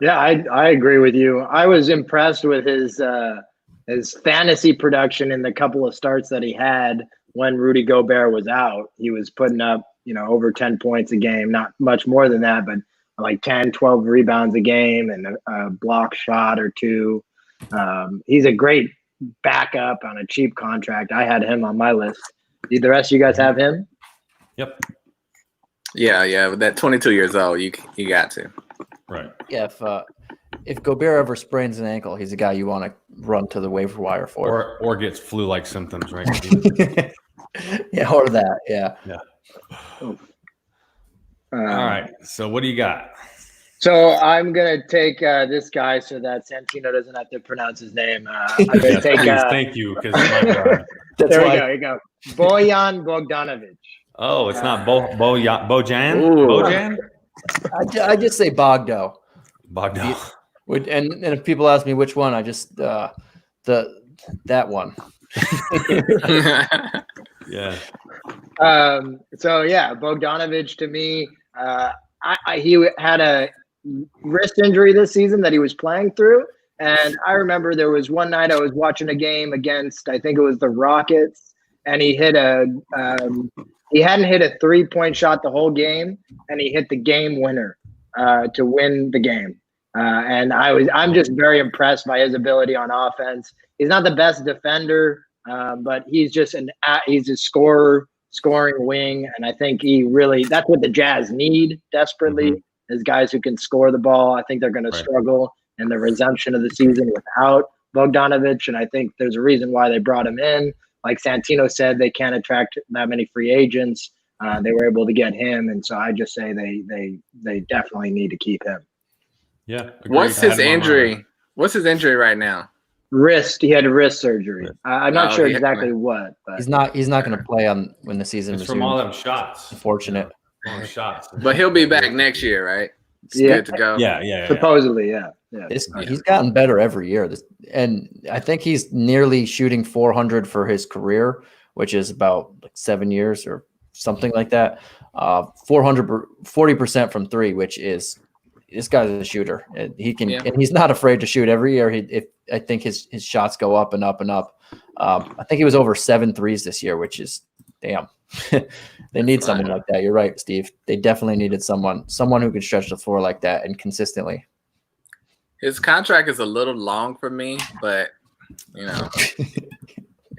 Yeah, I agree with you. I was impressed with his fantasy production in the couple of starts that he had when Rudy Gobert was out. He was putting up, over 10 points a game, not much more than that, but like 10, 12 rebounds a game and a block shot or 2. He's a great backup on a cheap contract. I had him on my list. Do the rest of you guys have him? Yep. Yeah. With that 22 years old, you got to. Right. Yeah. If Gobert ever sprains an ankle, he's a guy you want to run to the waiver wire for. Or gets flu-like symptoms, right? Yeah, or that. Yeah. Yeah. All right. So what do you got? So I'm going to take this guy so that Santino doesn't have to pronounce his name. I'm going to take. Thank you. Because there you go. Bojan Bogdanovic. Oh, it's not Bojan? Bojan? I just say Bogdo. Bogdo. And if people ask me which one, I just that one. Yeah. So yeah, Bogdanovic to me, he had a wrist injury this season that he was playing through, and I remember there was one night I was watching a game against, I think it was the Rockets, and he hit he hadn't hit a 3-point shot the whole game, and he hit the game winner to win the game. And I'm just very impressed by his ability on offense. He's not the best defender, but he's just he's a scoring wing, and I think that's what the Jazz need desperately, is guys who can score the ball. I think they're going to struggle in the resumption of the season without Bogdanovic, and I think there's a reason why they brought him in. Like Santino said, they can't attract that many free agents. They were able to get him, and so I just say they definitely need to keep him. Yeah. What's his injury? What's his injury right now? Wrist. He had wrist surgery. I'm not sure exactly what, but he's not going to play when the season resumes. From all them shots. Unfortunate. All them shots. But he'll be back next year, right? It's good to go. Yeah. Supposedly, yeah. He's gotten better every year. And I think he's nearly shooting 400 for his career, which is about 7 years or something like that. 40% from 3, which is, this guy's a shooter. And and he's not afraid to shoot every year. I think his shots go up and up and up. I think he was over 7 threes this year, which is damn, they need someone like that. You're right, Steve. They definitely needed someone who could stretch the floor like that and consistently. His contract is a little long for me, but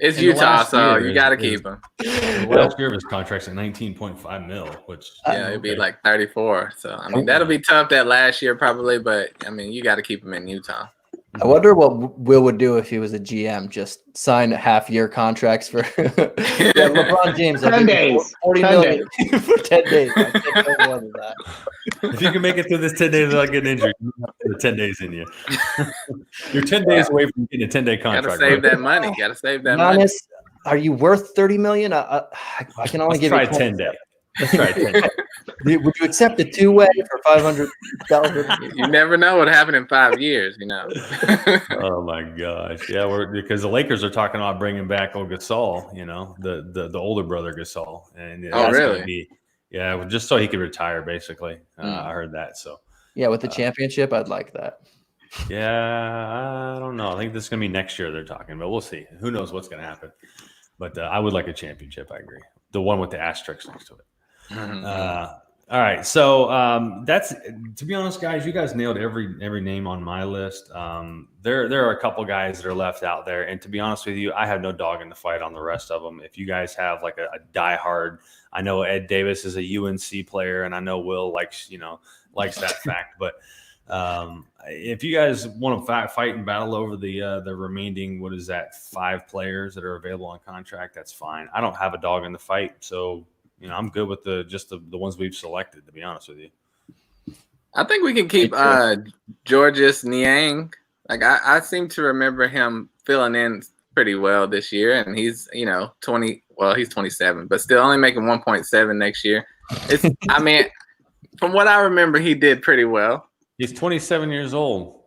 it's In Utah, so you got to keep him. The last year of his contract's at 19.5 mil, which it'd be like 34. So I mean, that'll be tough that last year probably, but I mean, you got to keep him in Utah. I wonder what Will would do if he was a GM. Just sign half-year contracts for LeBron James. 10 days. 40 million for 10 days. I can't go more than that. if you can make it through this 10 days without getting injured, you have the 10 days in you. You're 10 days away from getting a 10-day contract. Got to save that money. Got to save that money. Are you worth $30 million? I can only give you 10 days. Let's try 10 days. Would you accept a two-way for $500? You never know what happened in 5 years, Oh my gosh, yeah, because the Lakers are talking about bringing back old Gasol, the older brother Gasol, and that's really? Just so he could retire, basically. I heard that. So yeah, with the championship, I'd like that. Yeah, I don't know. I think this is gonna be next year. They're talking, but we'll see. Who knows what's gonna happen? But I would like a championship. I agree. The one with the asterisk next to it. All right, so that's, to be honest, guys, you guys nailed every name on my list. There are a couple guys that are left out there, and to be honest with you, I have no dog in the fight on the rest of them. If you guys have like a diehard, I know Ed Davis is a UNC player, and I know Will likes that fact, but if you guys want to fight and battle over the remaining, 5 players that are available on contract, that's fine. I don't have a dog in the fight, so. I'm good with the ones we've selected, to be honest with you. I think we can keep Georges Niang. Like I seem to remember him filling in pretty well this year, and he's 20. Well, he's 27, but still only making 1.7 next year. I mean, from what I remember, he did pretty well. He's 27 years old.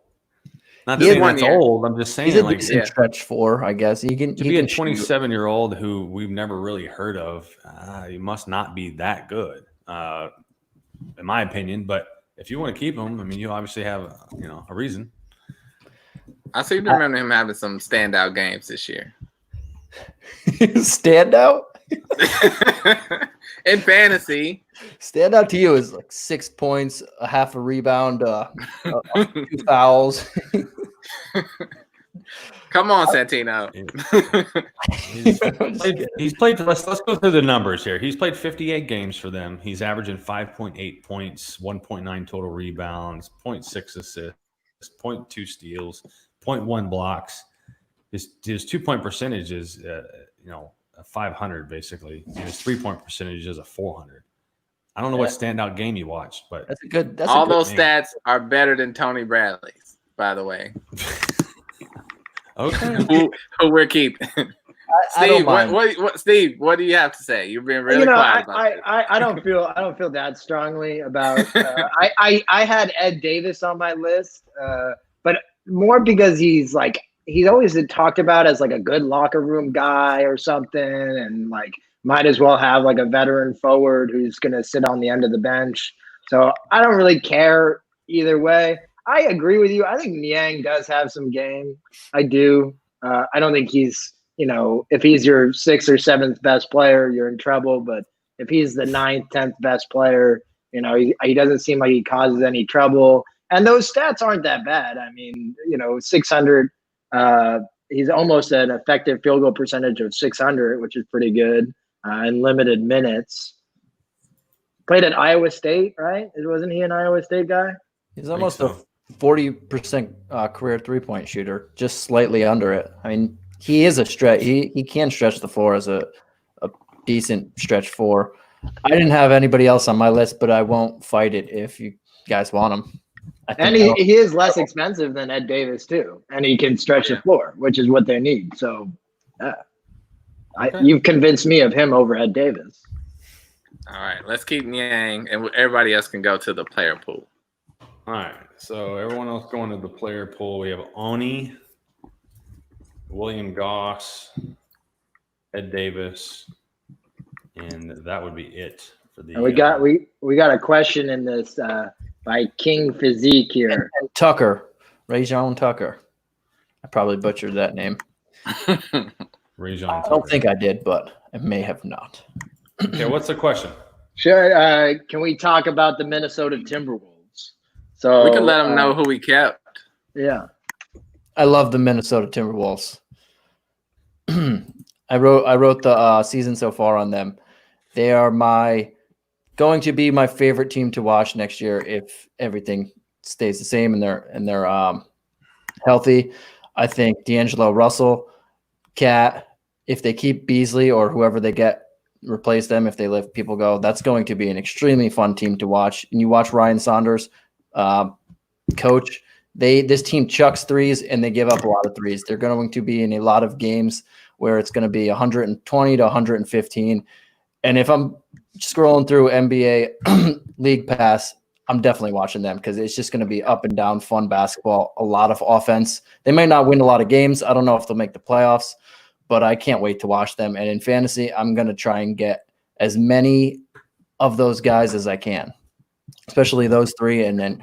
Not saying that's old. I'm just saying, he's a decent stretch 4, I guess. He can be a 27-year-old who we've never really heard of. He must not be that good, in my opinion. But if you want to keep him, I mean, you obviously have a reason. I seem to remember him having some standout games this year. Standout? In fantasy. Standout to you is like 6 points, a half a rebound, 2 fouls. Come on, Santino. He's played. Let's go through the numbers here. He's played 58 games for them. He's averaging 5.8 points, 1.9 total rebounds, 0.6 assists, 0.2 steals, 0.1 blocks. His 2-point percentage is a 500 basically, and his 3-point percentage is a 400. I don't know what standout game you watched, but that's a good. All those stats are better than Tony Bradley's, by the way. Okay, who we're keeping. Steve, Steve, what do you have to say? You've been really quiet about this. I don't feel that strongly about. I had Ed Davis on my list, but more because he's always been talked about as like a good locker room guy or something, and like might as well have like a veteran forward who's going to sit on the end of the bench. So I don't really care either way. I agree with you. I think Niang does have some game. I do. I don't think he's, if he's your 6th or 7th best player, you're in trouble. But if he's the 9th, 10th best player, he doesn't seem like he causes any trouble. And those stats aren't that bad. I mean, 600. He's almost an effective field goal percentage of 600, which is pretty good in limited minutes. Played at Iowa State, right? Wasn't he an Iowa State guy? He's almost a 40% career 3-point shooter, just slightly under it. I mean, he is a stretch. He can stretch the floor as a decent stretch 4. I didn't have anybody else on my list, but I won't fight it if you guys want him. And he is less expensive than Ed Davis too, and he can stretch the floor, which is what they need. So, you've convinced me of him over Ed Davis. All right, let's keep Niang, and everybody else can go to the player pool. All right, so everyone else going to the player pool. We have Oni, William Goss, Ed Davis, and that would be it for the. And we got a question in this by King Physique here. And Tucker, Rajon Tucker. I probably butchered that name. Rajon Tucker. I don't think I did, but I may have not. Okay, what's the question? Sure. Can we talk about the Minnesota Timberwolves? So We can let them know who we kept. Yeah. I love the Minnesota Timberwolves. I wrote the season so far on them. They are going to be my favorite team to watch next year if everything stays the same and they're healthy. I think D'Angelo Russell, Cat, if they keep Beasley or whoever they get, replace them if they let people go, that's going to be an extremely fun team to watch. And you watch Ryan Saunders, coach. This team chucks threes and they give up a lot of threes. They're going to be in a lot of games where it's going to be 120 to 115. And if I'm scrolling through NBA League Pass, I'm definitely watching them because it's just going to be up and down, fun basketball, a lot of offense. They might not win a lot of games. I don't know if they'll make the playoffs, but I can't wait to watch them. And in fantasy, I'm going to try and get as many of those guys as I can, especially those three. And then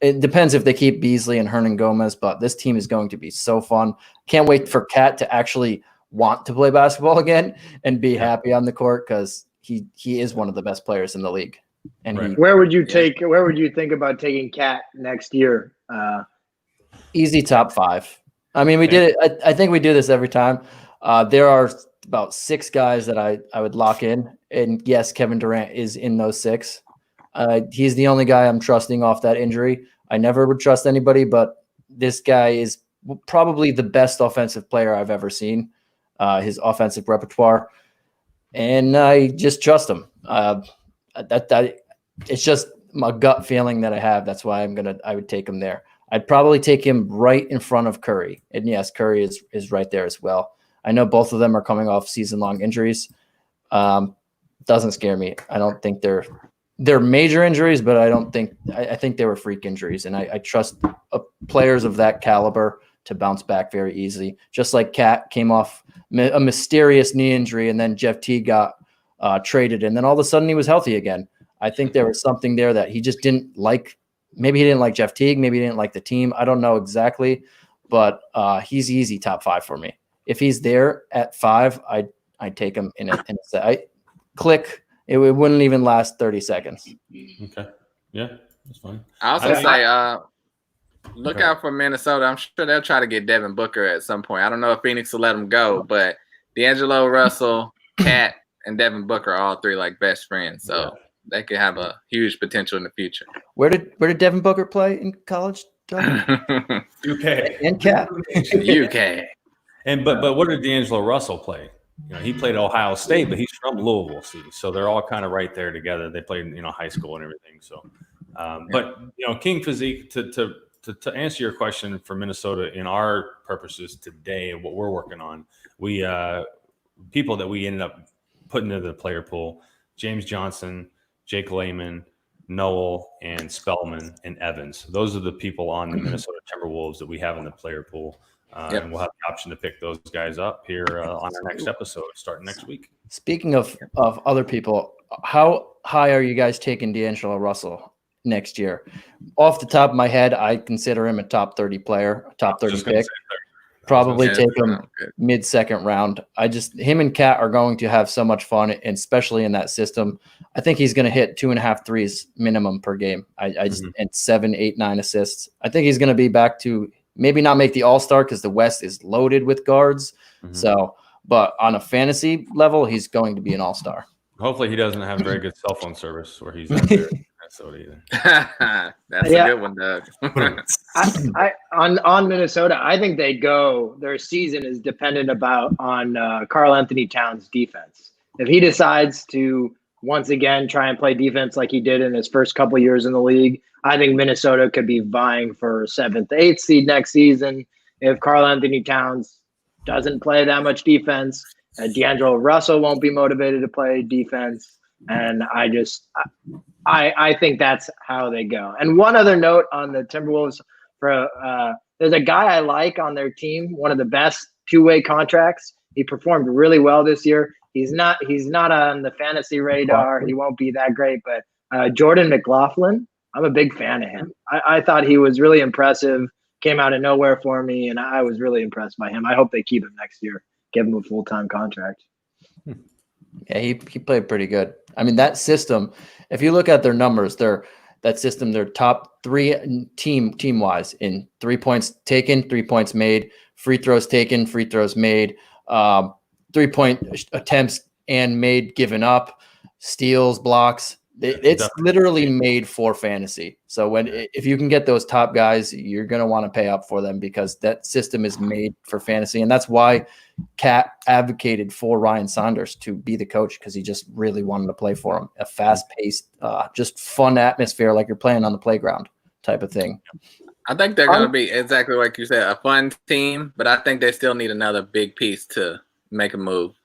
it depends if they keep Beasley and Hernan Gomez, but this team is going to be so fun. Can't wait for Cat to actually want to play basketball again and be happy on the court because he is one of the best players in the league. And where would you think about taking Cat next year? Easy top 5. I mean, we did it. I think we do this every time. There are about 6 guys that I would lock in. And yes, Kevin Durant is in those 6. He's the only guy I'm trusting off that injury. I never would trust anybody, but this guy is probably the best offensive player I've ever seen, his offensive repertoire. And I just trust him. It's just my gut feeling that I have. That's why I would take him there. I'd probably take him right in front of Curry. And yes, Curry is right there as well. I know both of them are coming off season-long injuries. Doesn't scare me. I don't think they're major injuries, but I think they were freak injuries. And I trust players of that caliber to bounce back very easily. Just like Cat came off a mysterious knee injury and then Jeff Teague got traded. And then all of a sudden he was healthy again. I think there was something there that he just didn't like. Maybe he didn't like Jeff Teague. Maybe he didn't like the team. I don't know exactly, but he's easy top 5 for me. If he's there at 5, I'd take him in a set. It wouldn't even last 30 seconds. Okay. Yeah, that's fine. I also say look out for Minnesota. I'm sure they'll try to get Devin Booker at some point. I don't know if Phoenix will let him go, but D'Angelo Russell, Cat, and Devin Booker are all 3 like best friends. So they could have a huge potential in the future. Where did Devin Booker play in college? UK and Cat. UK. And but what did D'Angelo Russell play? He played at Ohio State, but he's from Louisville, so they're all kind of right there together. They played, high school and everything. So, but King Physique, to answer your question for Minnesota, in our purposes today and what we're working on, we people that we ended up putting into the player pool: James Johnson, Jake Layman, Noel, and Spellman and Evans. Those are the people on the Minnesota Timberwolves that we have in the player pool. And we'll have the option to pick those guys up here on our next episode starting next week. Speaking of other people, how high are you guys taking D'Angelo Russell next year? Off the top of my head, I consider him a top 30 player, a top 30 pick. Probably take him mid-second round. Him and Cat are going to have so much fun, and especially in that system. I think he's going to hit 2.5 threes minimum per game. And 7, 8, 9 assists. I think he's going to be back to maybe not make the All-Star because the West is loaded with guards. So, but on a fantasy level, he's going to be an All-Star. Hopefully he doesn't have very good cell phone service where he's out there in Minnesota either. That's a good one, Doug. On Minnesota, I think their season is dependent on Karl Anthony Towns' defense. If he decides to once again try and play defense like he did in his first couple years in the league, I think Minnesota could be vying for 7th, 8th seed next season. If Karl Anthony Towns doesn't play that much defense, D'Angelo Russell won't be motivated to play defense. And I think that's how they go. And one other note on the Timberwolves, there's a guy I like on their team, one of the best 2-way contracts. He performed really well this year. He's not on the fantasy radar. He won't be that great, but Jordan McLaughlin, I'm a big fan of him. I thought he was really impressive, came out of nowhere for me, and I was really impressed by him. I hope they keep him next year, give him a full-time contract. Yeah, he played pretty good. I mean, that system, if you look at their numbers, they're top 3 team wise in 3 points taken, 3 points made, free throws taken, free throws made, 3-point attempts and made, given up, steals, blocks. It's literally made for fantasy. So if you can get those top guys, you're going to want to pay up for them because that system is made for fantasy. And that's why Cat advocated for Ryan Saunders to be the coach, because he just really wanted to play for him. A fast-paced, just fun atmosphere like you're playing on the playground type of thing. I think they're going to be exactly like you said, a fun team, but I think they still need another big piece to make a move.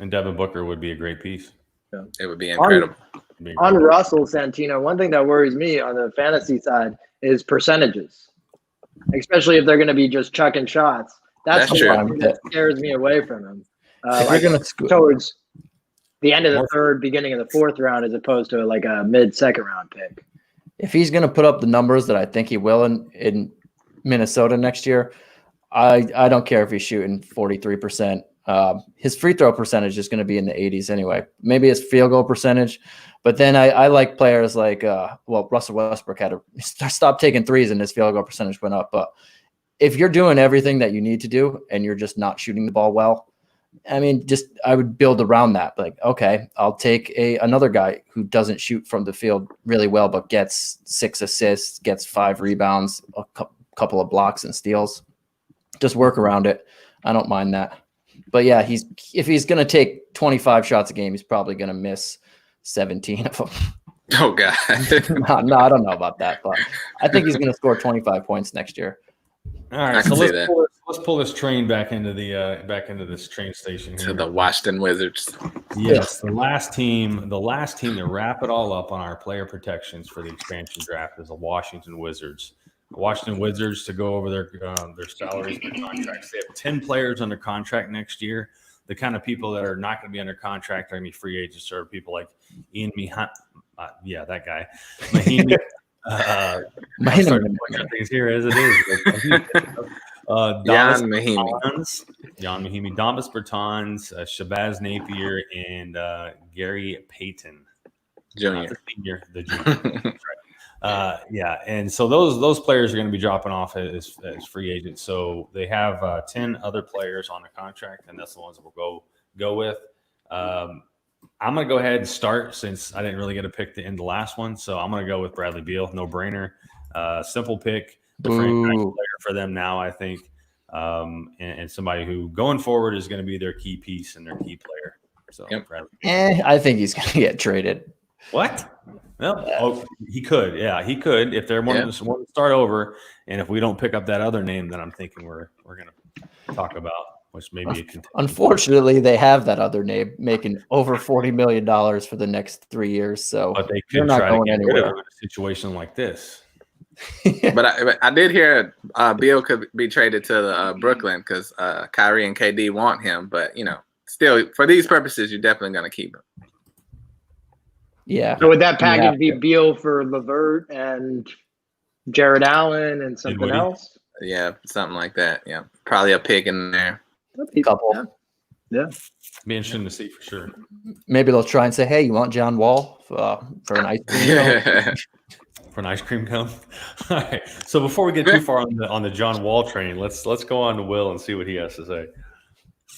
And Devin Booker would be a great piece. Yeah. It would be incredible. On Russell, Santino, one thing that worries me on the fantasy side is percentages, especially if they're going to be just chucking shots. That's the one that scares me away from him. Towards the end of the third, beginning of the fourth round, as opposed to like a mid-second round pick. If he's going to put up the numbers that I think he will in Minnesota next year, I don't care if he's shooting 43%. His free throw percentage is going to be in the 80s anyway. Maybe his field goal percentage. But then I like players like, Russell Westbrook had to stop taking threes and his field goal percentage went up. But if you're doing everything that you need to do and you're just not shooting the ball well, I mean, I would build around that. Like, okay, I'll take another guy who doesn't shoot from the field really well, but gets 6 assists, gets 5 rebounds, a couple of blocks and steals. Just work around it. I don't mind that. But yeah, if he's going to take 25 shots a game, he's probably going to miss 17 of them. Oh God. No, I don't know about that, but I think he's going to score 25 points next year. All right, so let's pull this train back into this train station here. To the Washington Wizards. Yes, the last team to wrap it all up on our player protections for the expansion draft is the Washington Wizards. The Washington Wizards, to go over their salaries and their contracts. They have 10 players under contract next year. The kind of people that are not going to be under contract are going to be free agents, or people like Ian Mahimi. That guy. Mahimi. Things here as it is. Jan Mahimi, Damas Bertans, Shabazz Napier, and Gary Payton Jr. The junior. And so those players are going to be dropping off as free agents. So they have 10 other players on the contract, and that's the ones that we'll go with. I'm going to go ahead and start, since I didn't really get a pick to end the last one. So I'm going to go with Bradley Beal. No brainer. Simple pick. The franchise player for them now, I think. And somebody who going forward is going to be their key piece and their key player. So Bradley Beal. I think he's going to get traded. What? Well, he could. Yeah, he could if they're wanting to start over. And if we don't pick up that other name that I'm thinking we're going to talk about, which may be a contender. Unfortunately, they have that other name making over $40 million for the next 3 years. So but they could try to get rid of a situation like this. But I did hear Beal could be traded to Brooklyn because Kyrie and KD want him. But, still, for these purposes, you're definitely going to keep him. Yeah. So would that package be Beal for LeVert and Jared Allen and something else? Yeah, something like that. Yeah, probably a pick in there. A couple. Yeah. Be interesting to see for sure. Maybe they'll try and say, "Hey, you want John Wall for an ice cream cone?" For an ice cream cone. All right. So before we get too far on the John Wall train, let's go on to Will and see what he has to say.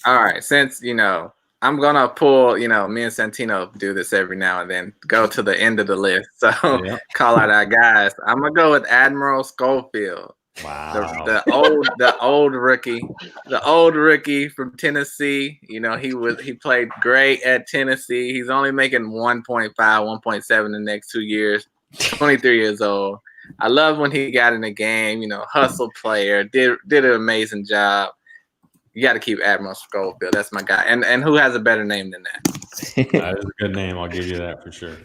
All right, since I'm gonna pull, me and Santino do this every now and then, go to the end of the list. So call out our guys. I'm gonna go with Admiral Schofield. Wow. The old rookie from Tennessee. He played great at Tennessee. He's only making 1.5, 1.7 the next 2 years. 23 years old. I love when he got in the game, hustle player, did an amazing job. You got to keep Admiral Schofield. That's my guy. And who has a better name than that? That is a good name. I'll give you that for sure.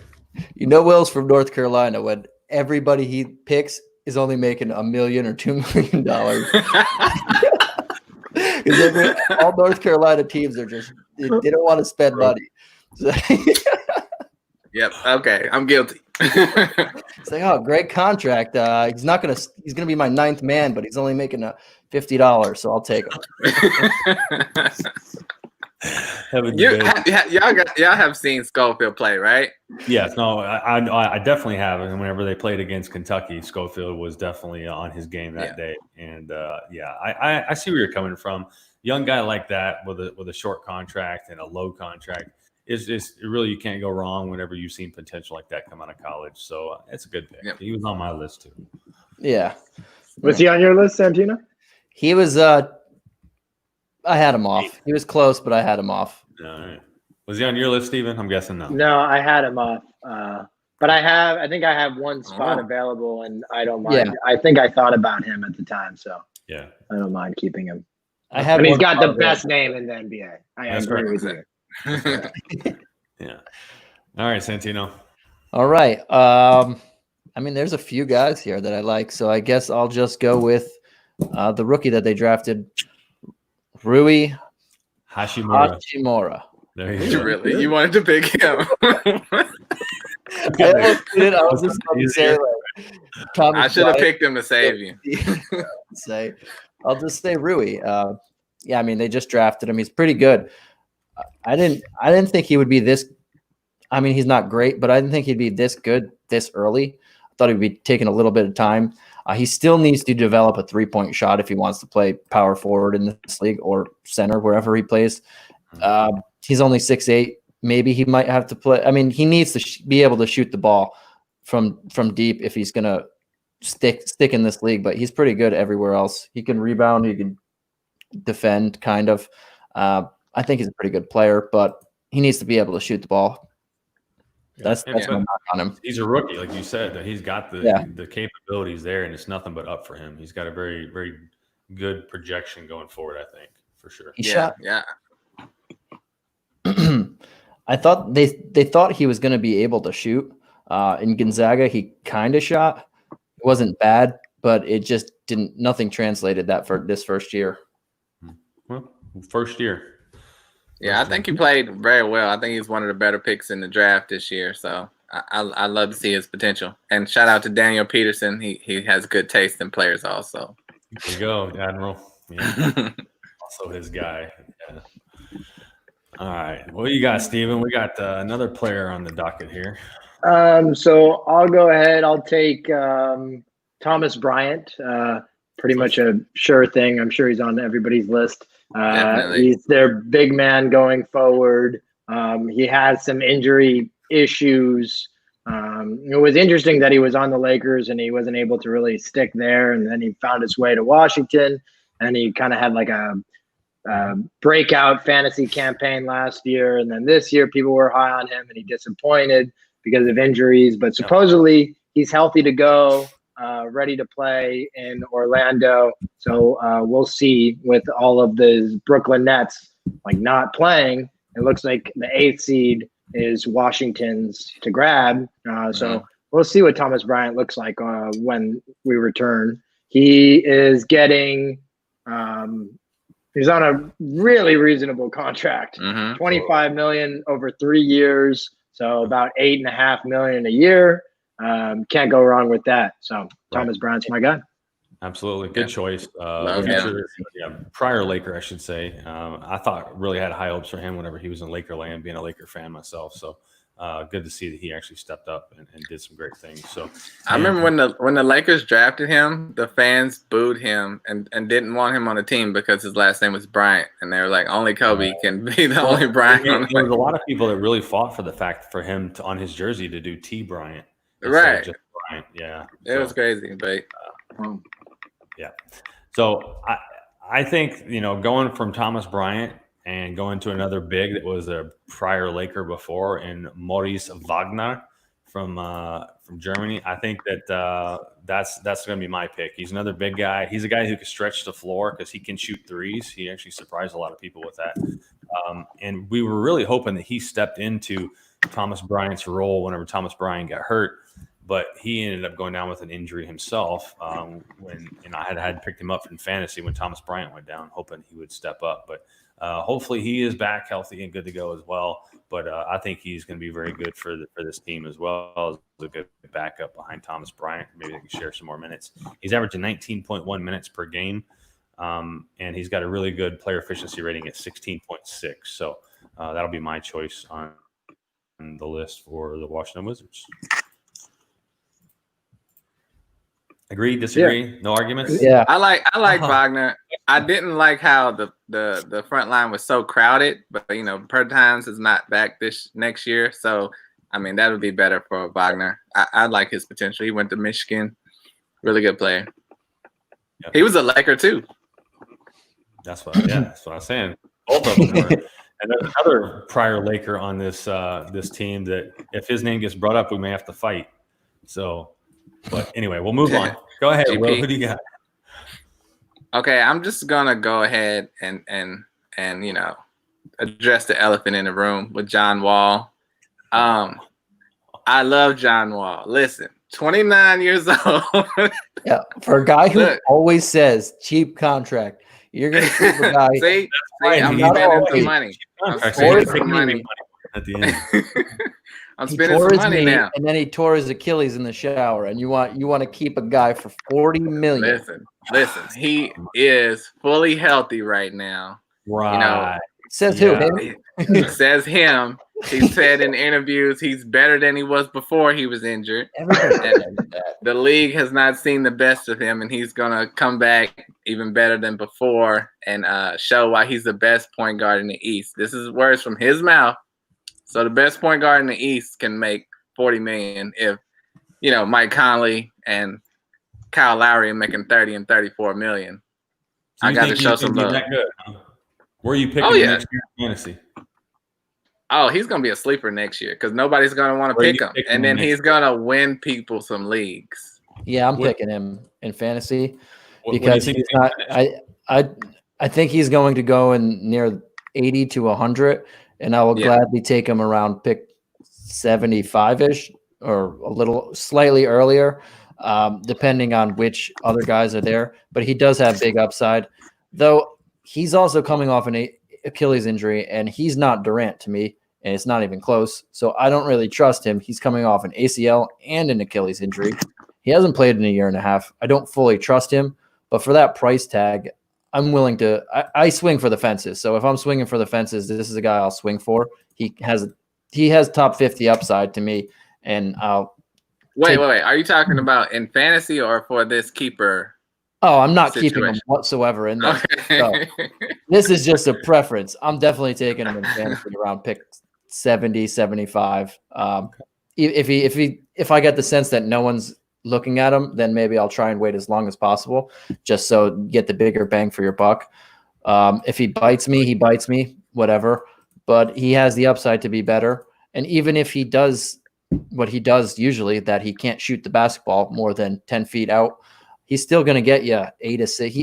Will's from North Carolina. When everybody he picks is only making $1 million or $2 million. Because all North Carolina teams are they don't want to spend money. So, yep. Okay. I'm guilty. It's like, great contract. He's gonna be my 9th man, but he's only making $50, so I'll take him. Y'all have seen Schofield play, right? Yes, no, I definitely have. And whenever they played against Kentucky, Schofield was definitely on his game that day. And I see where you're coming from. Young guy like that with a short contract and a low contract is really, you can't go wrong whenever you've seen potential like that come out of college. So it's a good pick. Yep. He was on my list too. Yeah. Was he on your list, Santino? He was. I had him off. He was close, but I had him off. All right. Was he on your list, Steven? I'm guessing no. No, I had him off. But I think I have one spot available, and I don't mind. Yeah. I think I thought about him at the time, so yeah, I don't mind keeping him. And he's got the best name in the NBA. I agree with you. Yeah. All right, Santino. All right. I mean, there's a few guys here that I like, so I guess I'll just go with the rookie that they drafted, Rui Hachimura. There you go. Really? You wanted to pick him? I was just going to say, I should have picked him to save you. I'll just say Rui. Yeah, I mean, they just drafted him. He's pretty good. I didn't think he would be this. I mean, he's not great, but I didn't think he'd be this good this early. I thought he'd be taking a little bit of time. He still needs to develop a 3-point shot if he wants to play power forward in this league or center, wherever he plays. He's only 6'8". Maybe he might have to play. I mean, he needs to be able to shoot the ball from deep if he's going to stick in this league, but he's pretty good everywhere else. He can rebound. He can defend, kind of. I think he's a pretty good player, but he needs to be able to shoot the ball. That's my knock on him. He's a rookie, like you said. That he's got the capabilities there, and it's nothing but up for him. He's got a very, very good projection going forward, I think, for sure. Yeah. I thought they thought he was going to be able to shoot. In Gonzaga, he kind of shot. It wasn't bad, but it just didn't. Nothing translated that for this first year. Well, first year. Yeah, I think he played very well. I think he's one of the better picks in the draft this year. So I love to see his potential. And shout out to Daniel Peterson. He has good taste in players also. There you go, Admiral. Yeah. Also his guy. Yeah. All right. What do you got, Steven? We got another player on the docket here. So I'll go ahead. I'll take Thomas Bryant. Pretty much a sure thing. I'm sure he's on everybody's list. He's their big man going forward. He has some injury issues. It was interesting that he was on the Lakers and he wasn't able to really stick there. And then he found his way to Washington, and he kind of had like a breakout fantasy campaign last year. And then this year people were high on him and he disappointed because of injuries, but supposedly he's healthy to go, ready to play in Orlando. So we'll see with all of the Brooklyn Nets like not playing. It looks like the 8th seed is Washington's to grab. So we'll see what Thomas Bryant looks like when we return. He is getting he's on a really reasonable contract, $25 million over 3 years, so about $8.5 million a year. Can't go wrong with that. So Thomas Bryant's my guy. Absolutely, good choice. Prior Laker, I should say. I thought really had high hopes for him whenever he was in Laker land, being a Laker fan myself. So good to see that he actually stepped up and did some great things. So I remember when the Lakers drafted him, the fans booed him and didn't want him on the team because his last name was Bryant, and they were like, only Kobe can be the only Bryant. There was a lot of people that really fought for the fact for him to, on his jersey, to do T Bryant, right? Just Bryant. Yeah, it was crazy, but yeah. So I think going from Thomas Bryant and going to another big that was a prior Laker before, and Maurice Wagner from Germany. I think that that's going to be my pick. He's another big guy. He's a guy who can stretch the floor because he can shoot threes. He actually surprised a lot of people with that. And we were really hoping that he stepped into Thomas Bryant's role whenever Thomas Bryant got hurt. But he ended up going down with an injury himself when I had picked him up in fantasy when Thomas Bryant went down, hoping he would step up. But hopefully he is back healthy and good to go as well. But I think he's going to be very good for this team as well as a good backup behind Thomas Bryant. Maybe they can share some more minutes. He's averaging 19.1 minutes per game. And he's got a really good player efficiency rating at 16.6. So that'll be my choice on the list for the Washington Wizards. Agree? Disagree? Yeah. No arguments? Yeah. I like Wagner. I didn't like how the front line was so crowded, but Bertans is not back this next year, so I mean that would be better for Wagner. I like his potential. He went to Michigan, really good player. Yep. He was a Laker too. That's what I'm saying. Both of them were. And there's another prior Laker on this team that if his name gets brought up, we may have to fight. So, but anyway, we'll move on. Go ahead, GP. Will. Who do you got? Okay, I'm just gonna go ahead and address the elephant in the room with John Wall. I love John Wall. Listen, 29 years old. Yeah, for a guy who always says cheap contract, you're gonna keep a guy. See, I'm spending some money. I'm spending some money at the end. I'm spending some money now. And then he tore his Achilles in the shower, and you want to keep a guy for $40 million. Listen, he is fully healthy right now. Right. Says who? It says him. He said in interviews he's better than he was before he was injured. The league has not seen the best of him, and he's gonna come back even better than before and show why he's the best point guard in the East. This is words from his mouth. So the best point guard in the East can make $40 million if Mike Conley and Kyle Lowry are making $30 and $34 million. So I got to show some love. That good, huh? Where are you picking next year in fantasy? Oh, he's going to be a sleeper next year because nobody's going to want to pick him. And then he's going to win people some leagues. Yeah, I'm picking him in fantasy because he's not – I think he's going to go in near 80 to 100, and I will gladly take him around pick 75-ish or a little slightly earlier, depending on which other guys are there. But he does have big upside, though he's also coming off an Achilles injury, and he's not Durant to me, and it's not even close. So I don't really trust him. He's coming off an ACL and an Achilles injury. He hasn't played in a year and a half. I don't fully trust him, but for that price tag, I'm willing to I swing for the fences. So if I'm swinging for the fences, this is a guy I'll swing for. He has top 50 upside to me, and I'll wait. Are you talking about in fantasy or for this keeper? Oh, I'm not keeping him whatsoever in this. Okay. So, this is just a preference. I'm definitely taking him in fantasy around pick 70, 75. If I get the sense that no one's looking at him, then maybe I'll try and wait as long as possible, just so get the bigger bang for your buck. If he bites me, whatever. But he has the upside to be better. And even if he does what he does usually, that he can't shoot the basketball more than 10 feet out, he's still going to get you 8 assists.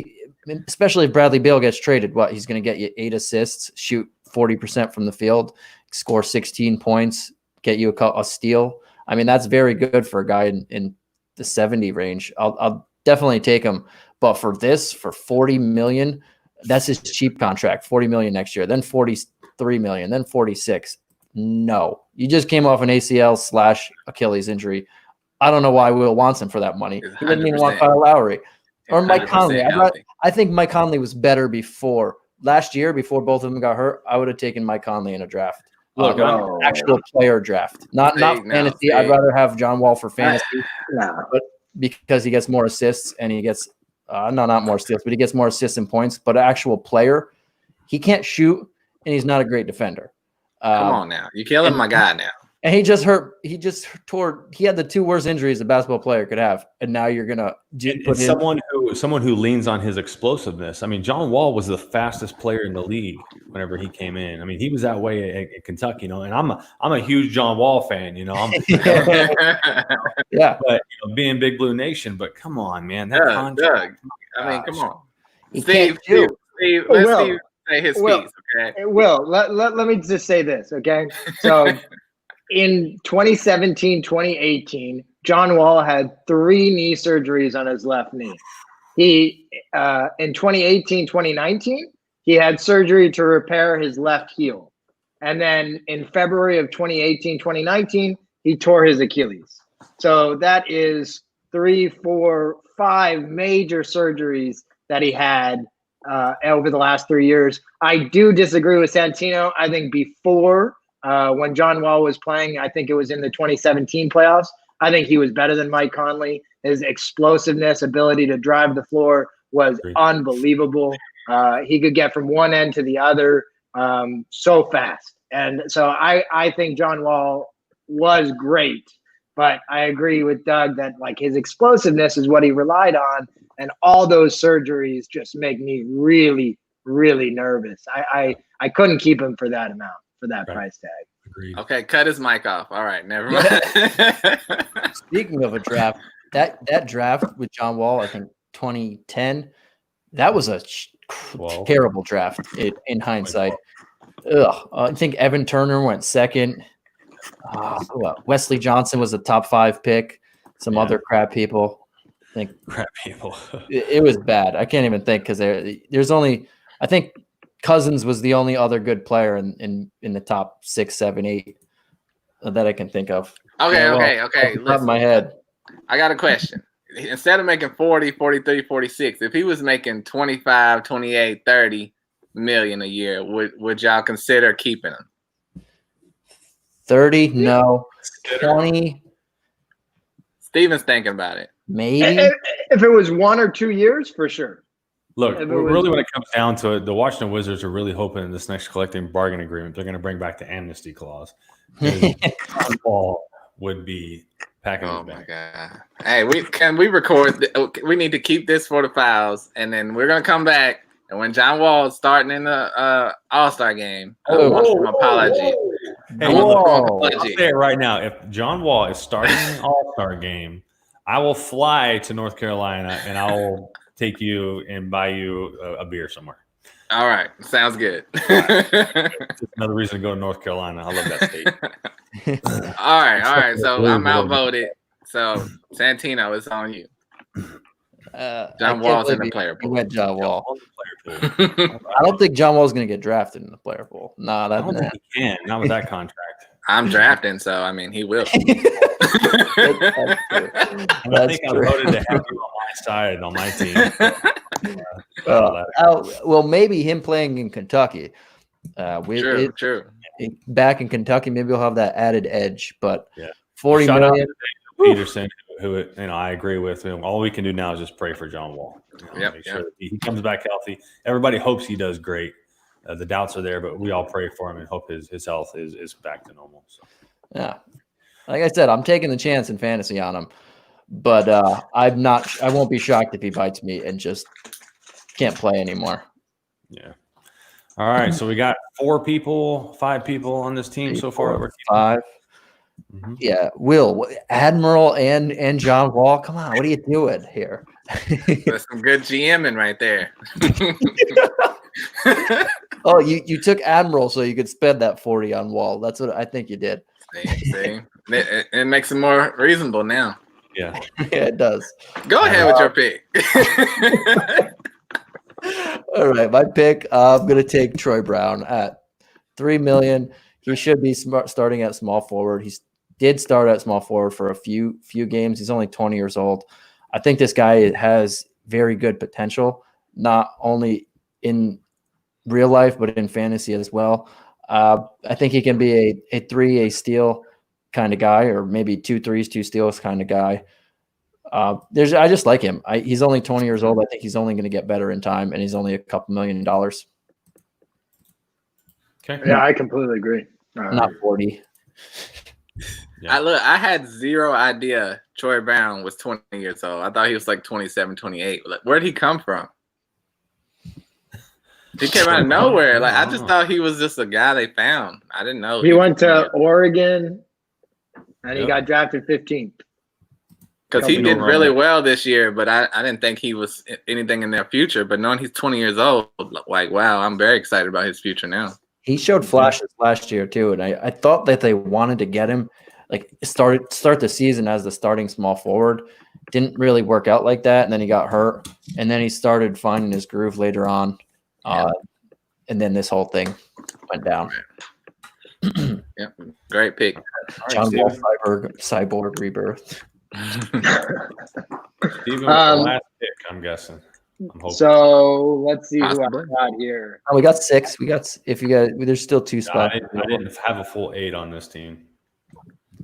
Especially if Bradley Beal gets traded, he's going to get you 8 assists, shoot 40% from the field, score 16 points, get you a steal. I mean, that's very good for a guy in the 70 range. I'll definitely take him. But for $40 million, that's his cheap contract, $40 million next year, then $43 million, then 46. No, you just came off an ACL/Achilles injury. I don't know why Will wants him for that money. He didn't even want Kyle Lowry or Mike Conley. I think Mike Conley was better before last year. Before both of them got hurt, I would have taken Mike Conley in a draft. Look, actual player draft, not fantasy. I'd rather have John Wall for fantasy, but because he gets more assists and he gets not more steals, but he gets more assists and points. But an actual player, he can't shoot and he's not a great defender. Come on now, you're killing my guy now. And he just tore. He had the 2 worst injuries a basketball player could have, and now you're gonna put someone who leans on his explosiveness. I mean, John Wall was the fastest player in the league whenever he came in. I mean, he was that way at Kentucky, and I'm a huge John Wall fan. Yeah, but being Big Blue Nation. But come on, man, that Doug. I mean, come on, Steve. Let Steve say his piece, okay? Will, let me just say this, okay? So. In 2017, 2018, John Wall had 3 knee surgeries on his left knee. He, in 2018, 2019, he had surgery to repair his left heel. And then in February of 2018, 2019, he tore his Achilles. So that is 3, 4, 5 major surgeries that he had over the last 3 years. I do disagree with Santino. I think before, when John Wall was playing, I think it was in the 2017 playoffs, I think he was better than Mike Conley. His explosiveness, ability to drive the floor was unbelievable. He could get from one end to the other so fast. And so I think John Wall was great. But I agree with Doug that like his explosiveness is what he relied on. And all those surgeries just make me really, really nervous. I couldn't keep him for that amount, for that price tag. Agreed. Okay, cut his mic off. All right, never mind. Speaking of a draft, that draft with John Wall, I think 2010, that was a terrible draft in hindsight. I think Evan Turner went second. Wesley Johnson was a top 5 pick. Some other crap people. It was bad. I can't even think because there's only, I think Cousins was the only other good player in the top 6, 7, 8 that I can think of. Okay. Off the top of my head. I got a question. Instead of making 40, 43, 46, if he was making 25, 28, 30 million a year, would y'all consider keeping him? 30? No. 20? Steven's thinking about it. Maybe. If it was 1 or 2 years, for sure. Look, really when it comes down to it, the Washington Wizards are really hoping in this next collective bargaining agreement they're going to bring back the amnesty clause. John Wall would be packing Oh it back. my god! Hey, we record? We need to keep this for the files, and then we're gonna come back. And when John Wall is starting in the All-Star game, I want some apology. I'll say it right now. If John Wall is starting in the All-Star game, I will fly to North Carolina and I will take you and buy you a beer somewhere. All right. Sounds good. Just another reason to go to North Carolina. I love that state. All right. So I'm outvoted. So Santino, it's on you. John Wall's in the player pool. We went John Wall. I don't think John Wall's going to get drafted in the player pool. No, I don't think he can. Not with that contract. I'm drafting, so I mean, he will. I think I voted to have you on my side on my team. Well, maybe him playing in Kentucky. True. Back in Kentucky, maybe we'll have that added edge. But yeah. 40 Shout million. Peterson, who I agree with. All we can do now is just pray for John Wall. Make sure that he comes back healthy. Everybody hopes he does great. The doubts are there, but we all pray for him and hope his health is back to normal. So. Yeah, like I said, I'm taking the chance in fantasy on him, but I won't be shocked if he bites me and just can't play anymore. Yeah. All right, so we got 5 people on this team so far. 5. Mm-hmm. Yeah, Will, Admiral, and John Wall. Come on, what are you doing here? That's some good GMing right there. Oh, you took Admiral so you could spend that 40 on Wall. That's what I think you did. See? It makes it more reasonable now. Yeah, yeah, it does. Go ahead with your pick. All right, my pick. I'm gonna take Troy Brown at $3 million. He should be starting at small forward. He did start at small forward for a few games. He's only 20 years old. I think this guy has very good potential, not only in real life but in fantasy as well. I think he can be a 3, a steal kind of guy, or maybe 2 threes, 2 steals kind of guy. I just like him. He's only 20 years old. I think he's only going to get better in time, and he's only a couple $1 million. Okay. Yeah, I completely agree. Not 40. Yeah. I had zero idea Troy Brown was 20 years old. I thought he was like 27, 28. Like, where'd he come from? He came out of nowhere. Like, I just thought he was just a guy they found. I didn't know. He went to Oregon, and he got drafted 15th. Because he did really well this year, but I didn't think he was anything in their future. But knowing he's 20 years old, like, wow, I'm very excited about his future now. He showed flashes last year, too, and I thought that they wanted to get him, like, start the season as the starting small forward. Didn't really work out like that, and then he got hurt, and then he started finding his groove later on. And then this whole thing went down. Yeah, great pick. John Wall cyborg rebirth. Steven, last pick, I'm guessing. I'm hoping. So let's see who I Possibly. got here. Oh, we got 6. If you got, there's still 2 I spots. didn't have a full 8 on this team.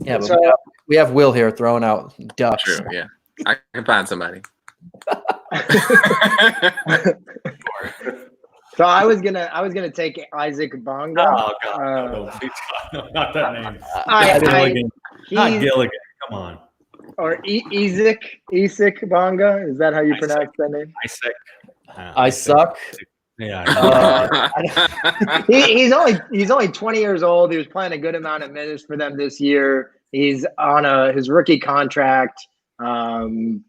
Yeah, but So- we have Will here throwing out ducks. True. Yeah, I can find somebody. So I was gonna take Isaac Bonga. Oh God, no, please, no, not that name. Gilligan. Not He's- Gilligan. Come on, or Isaac Bonga. Is that how you pronounce that name? Isaac. I suck. Yeah. He's only 20 years old. He was playing a good amount of minutes for them this year. He's on his rookie contract. I mean,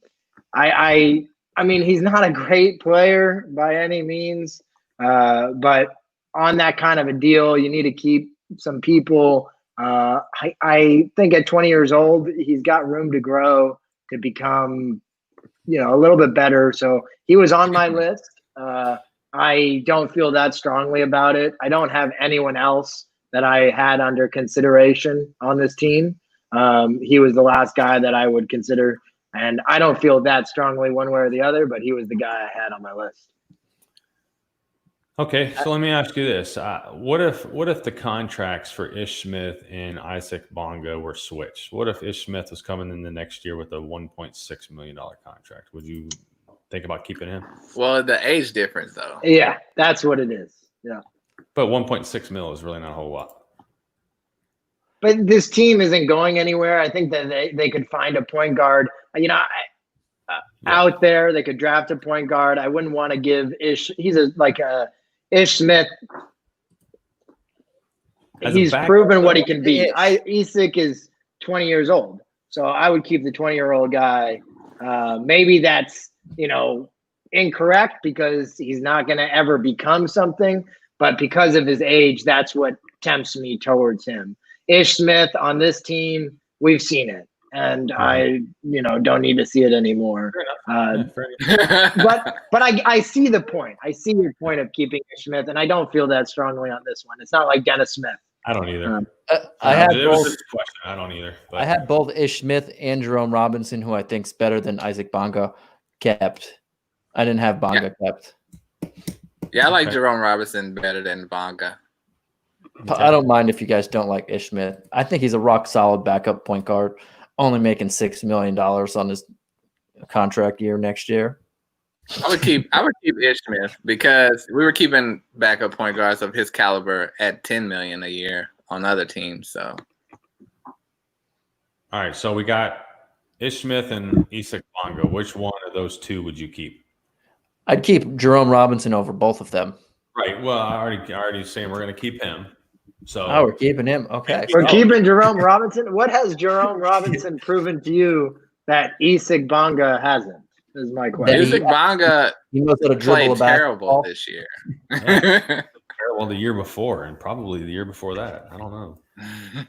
he's not a great player by any means, but on that kind of a deal, you need to keep some people. I think at 20 years old, he's got room to grow to become, a little bit better. So he was on my list. I don't feel that strongly about it. I don't have anyone else that I had under consideration on this team. He was the last guy that I would consider, and I don't feel that strongly one way or the other, but he was the guy I had on my list. Okay, so let me ask you this: what if the contracts for Ish Smith and Isaac Bonga were switched? What if Ish Smith was coming in the next year with a $1.6 million contract? Would you think about keeping him? Well, the age difference though. Yeah, that's what it is. Yeah. But 1.6 mil is really not a whole lot. But this team isn't going anywhere. I think that they could find a point guard. Out there, they could draft a point guard. I wouldn't want to give Ish. He's Ish Smith. He's proven what he can be. Isaac is 20 years old, so I would keep the 20-year-old guy. Maybe that's incorrect because he's not going to ever become something, but because of his age, that's what tempts me towards him. Ish Smith on this team, we've seen it, and I don't need to see it anymore. But I see the point. I see your point of keeping Ish Smith, and I don't feel that strongly on this one. It's not like Dennis Smith. I don't either. I had It was just a question. I don't either. But. I had both Ish Smith and Jerome Robinson, who I think's better than Isaac Bonga, kept. I didn't have Bonga kept. Yeah, I like Jerome Robinson better than Bonga. I don't mind if you guys don't like Ish Smith. I think he's a rock solid backup point guard, only making $6 million on his contract year next year. I would keep Ish Smith because we were keeping backup point guards of his caliber at $10 million a year on other teams. So, all right. So we got Ish Smith and Isaac Bonga. Which one of those two would you keep? I'd keep Jerome Robinson over both of them. Right. Well, I already saying we're going to keep him. So we're keeping him. Okay. We're keeping Jerome Robinson. What has Jerome Robinson proven to you that Isaac Bonga hasn't? Is my question. Isaac Bonga he knows how to dribble played terrible this year. Yeah. Well, the year before and probably the year before that. I don't know.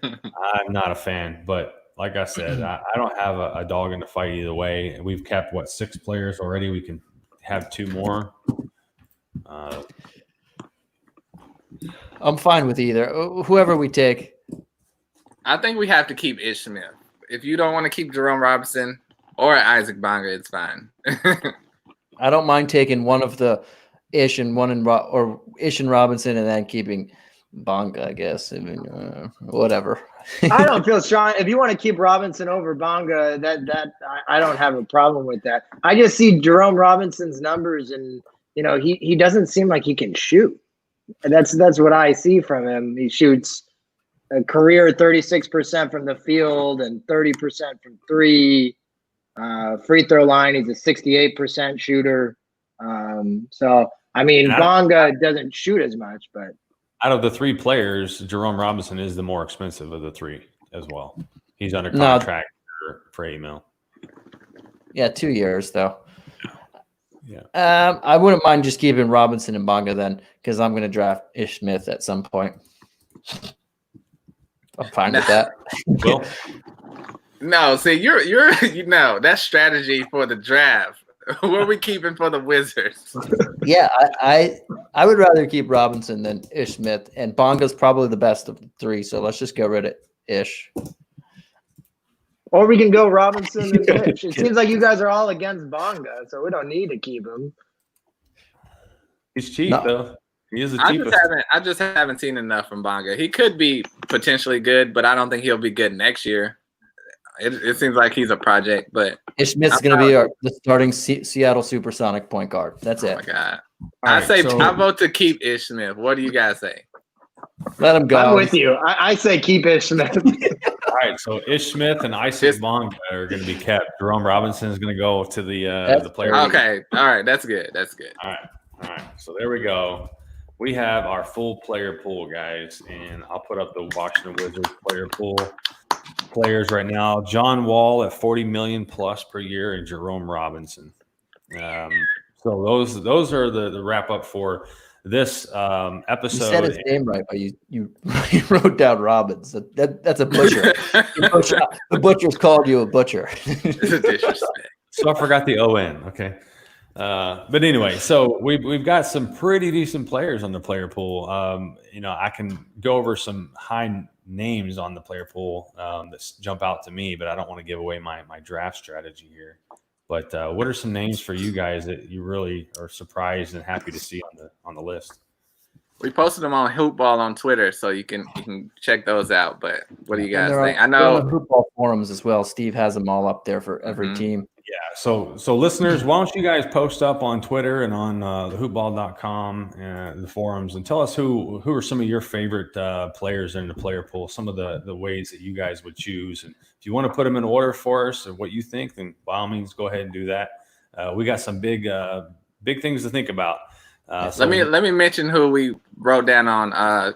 I'm not a fan, but like I said, I don't have a dog in the fight either way. We've kept 6 players already. We can have 2 more. I'm fine with either. Whoever we take. I think we have to keep Ish Smith. If you don't want to keep Jerome Robinson or Isaac Bonga, it's fine. I don't mind taking one of the Ish and Ish and Robinson, and then keeping Bonga. I guess. I mean, whatever. I don't feel strong. If you want to keep Robinson over Bonga, I don't have a problem with that. I just see Jerome Robinson's numbers, and he doesn't seem like he can shoot. That's what I see from him. He shoots a career 36% from the field and 30% from 3. Free throw line, he's a 68% shooter. So I mean, Bonga doesn't shoot as much, but out of the 3 players, Jerome Robinson is the more expensive of the 3 as well. He's under contract for $8 million. Yeah, 2 years though. Yeah. I wouldn't mind just keeping Robinson and Bonga then, because I'm going to draft Ish Smith at some point. I'm fine with that. Well, no, see, you're that's strategy for the draft. What are we keeping for the Wizards? Yeah, I would rather keep Robinson than Ish Smith, and Bonga's probably the best of the 3. So let's just get rid of Ish. Or we can go Robinson and Ish. It seems like you guys are all against Bonga, so we don't need to keep him. He's cheap though. He is the I cheapest. just haven't seen enough from Bonga. He could be potentially good, but I don't think he'll be good next year. It seems like he's a project, but Ish Smith's going to be the starting Seattle Supersonic point guard. That's it. Oh my God. Right, I vote to keep Ish Smith. What do you guys say? Let him go. I'm with you. I say keep Ish Smith. All right, so Ish Smith and Isaac Bonga are going to be kept. Jerome Robinson is going to go to the player. Okay, all right, that's good. All right. So there we go. We have our full player pool, guys, and I'll put up the Washington Wizards player pool players right now. John Wall at $40 million plus per year, and Jerome Robinson. So those are the wrap up for this episode. You said his name right, but you wrote down Robbins. That's a butcher. The butcher's called you a butcher. It's a disrespect. So I forgot the ON. Okay. But anyway, so we've got some pretty decent players on the player pool. I can go over some high names on the player pool that jump out to me, but I don't want to give away my draft strategy here. But what are some names for you guys that you really are surprised and happy to see on the list? We posted them on Hoopball on Twitter, so you can check those out. But what do you guys think? I know Hoopball forums as well. Steve has them all up there for every team. Yeah. So listeners, why don't you guys post up on Twitter and on the hoopball.com the forums and tell us who are some of your favorite players in the player pool, some of the ways that you guys would choose. And if you want to put them in order for us and what you think, then by all means, go ahead and do that. We got some big things to think about. Let me mention who we wrote down on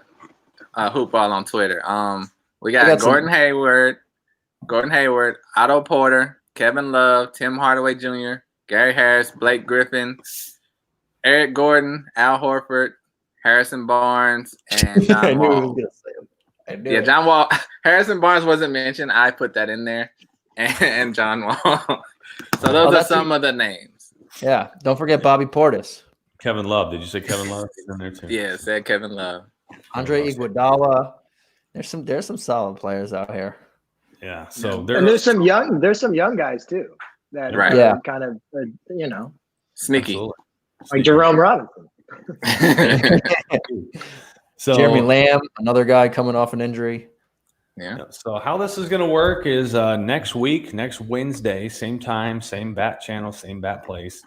Hoopball on Twitter. We got Gordon Hayward, Otto Porter, Kevin Love, Tim Hardaway Jr., Gary Harris, Blake Griffin, Eric Gordon, Al Horford, Harrison Barnes, and John Wall. John Wall. Harrison Barnes wasn't mentioned. I put that in there, and John Wall. So those are some of the names. Yeah, don't forget Bobby Portis. Kevin Love. Did you say Kevin Love? He's in there too. Yeah, said Kevin Love. Andre Iguodala. There's some solid players out here. Yeah. So there's some young guys too that are kind of sneaky, like Jerome Robinson. So Jeremy Lamb, another guy coming off an injury. Yeah. So how this is going to work is next Wednesday, same time, same bat channel, same bat place,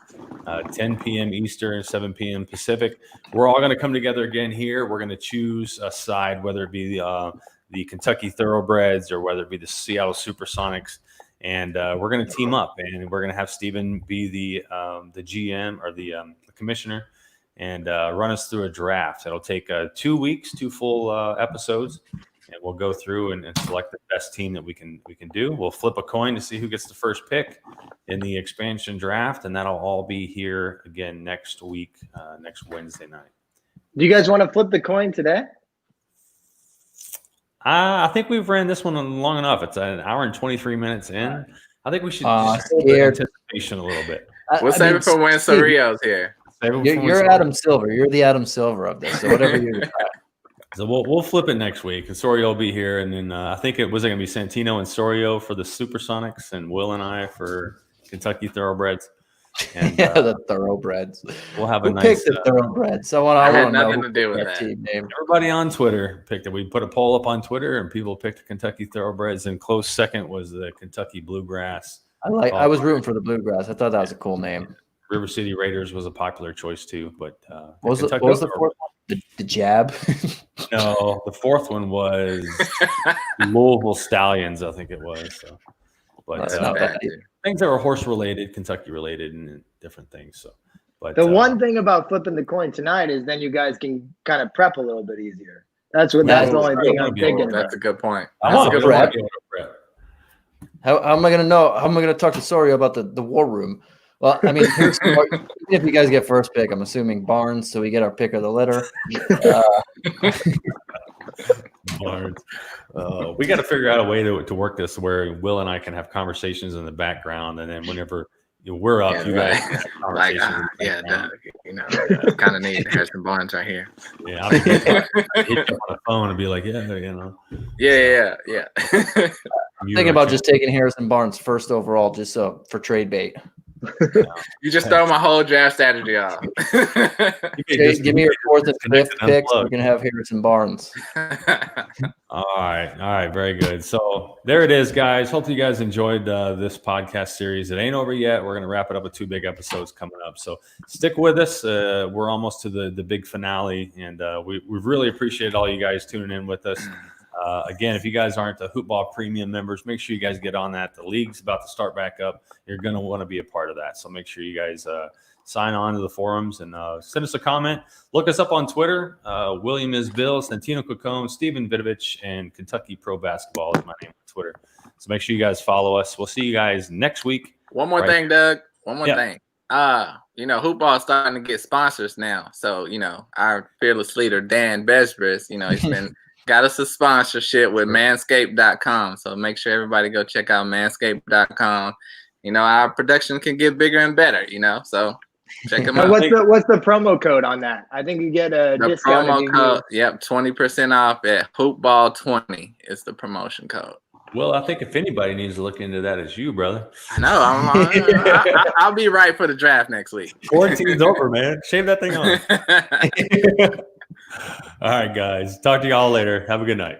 10 p.m. Eastern, 7 p.m. Pacific. We're all going to come together again here. We're going to choose a side, whether it be the Kentucky Thoroughbreds or whether it be the Seattle Supersonics, and we're going to team up, and we're going to have Stephen be the GM or the commissioner, and run us through a draft. It'll take 2 weeks, 2 full episodes. And we'll go through and select the best team that we can do. We'll flip a coin to see who gets the first pick in the expansion draft, and that'll all be here again next week, next Wednesday night. Do you guys want to flip the coin today? I think we've ran this one long enough. It's an hour and 23 minutes in. I think we should just anticipation a little bit. We'll save it for when Sorrio's here. You're Adam Silver. You're the Adam Silver of this. So whatever you decide. So we'll flip it next week, and Sorio will be here, and then I think it was going to be Santino and Sorio for the Supersonics, and Will and I for Kentucky Thoroughbreds. And, the Thoroughbreds. We'll have a nice. Picked the Thoroughbreds. So I had nothing to do with that team name. Everybody on Twitter picked it. We put a poll up on Twitter, and people picked the Kentucky Thoroughbreds, and close second was the Kentucky Bluegrass. I was rooting for the Bluegrass. I thought that was a cool name. River City Raiders was a popular choice too, but what was the fourth one? The Jab. No, the fourth one was Louisville Stallions, I think it was. So, but things that were horse related, Kentucky related, and different things. So, but the one thing about flipping the coin tonight is then you guys can kind of prep a little bit easier. That's the only thing I'm thinking. That's a good point. How am I going to know? How am I going to talk to Sorio about the war room? Well, I mean, if you guys get first pick, I'm assuming Barnes, so we get our pick of the litter. Barnes. We got to figure out a way to work this where Will and I can have conversations in the background, and then whenever we're up, you guys have kind of need Harrison Barnes right here. Yeah, I'll hit you on the phone and be like, Yeah. I'm thinking about just taking Harrison Barnes first overall, just for trade bait. You just throw my whole draft strategy off. Give me your 4th and 5th picks. We're gonna have Harrison Barnes. All right, very good. So there it is, guys. Hope you guys enjoyed this podcast series. It ain't over yet. We're gonna wrap it up with 2 big episodes coming up. So stick with us. We're almost to the big finale, and we've really appreciated all you guys tuning in with us. Again, if you guys aren't the Hoopball Premium members, make sure you guys get on that. The league's about to start back up. You're going to want to be a part of that. So make sure you guys sign on to the forums and send us a comment. Look us up on Twitter. William is Bill, Santino Quicone, Steven Vidovich, and Kentucky Pro Basketball is my name on Twitter. So make sure you guys follow us. We'll see you guys next week. One more thing, Doug. One more thing. Hoopball is starting to get sponsors now. So, our fearless leader, Dan Besbris, he's been got us a sponsorship with manscaped.com. So make sure everybody go check out manscaped.com. Our production can get bigger and better, so check them out. What's the promo code on that? I think you get a discount. Promo code, 20% off at Hoopball20 is the promotion code. Well, I think if anybody needs to look into that, it's you, brother. I know. I'll be right for the draft next week. Quarantine's over, man. Shave that thing off. All right, guys. Talk to y'all later. Have a good night.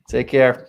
Take care.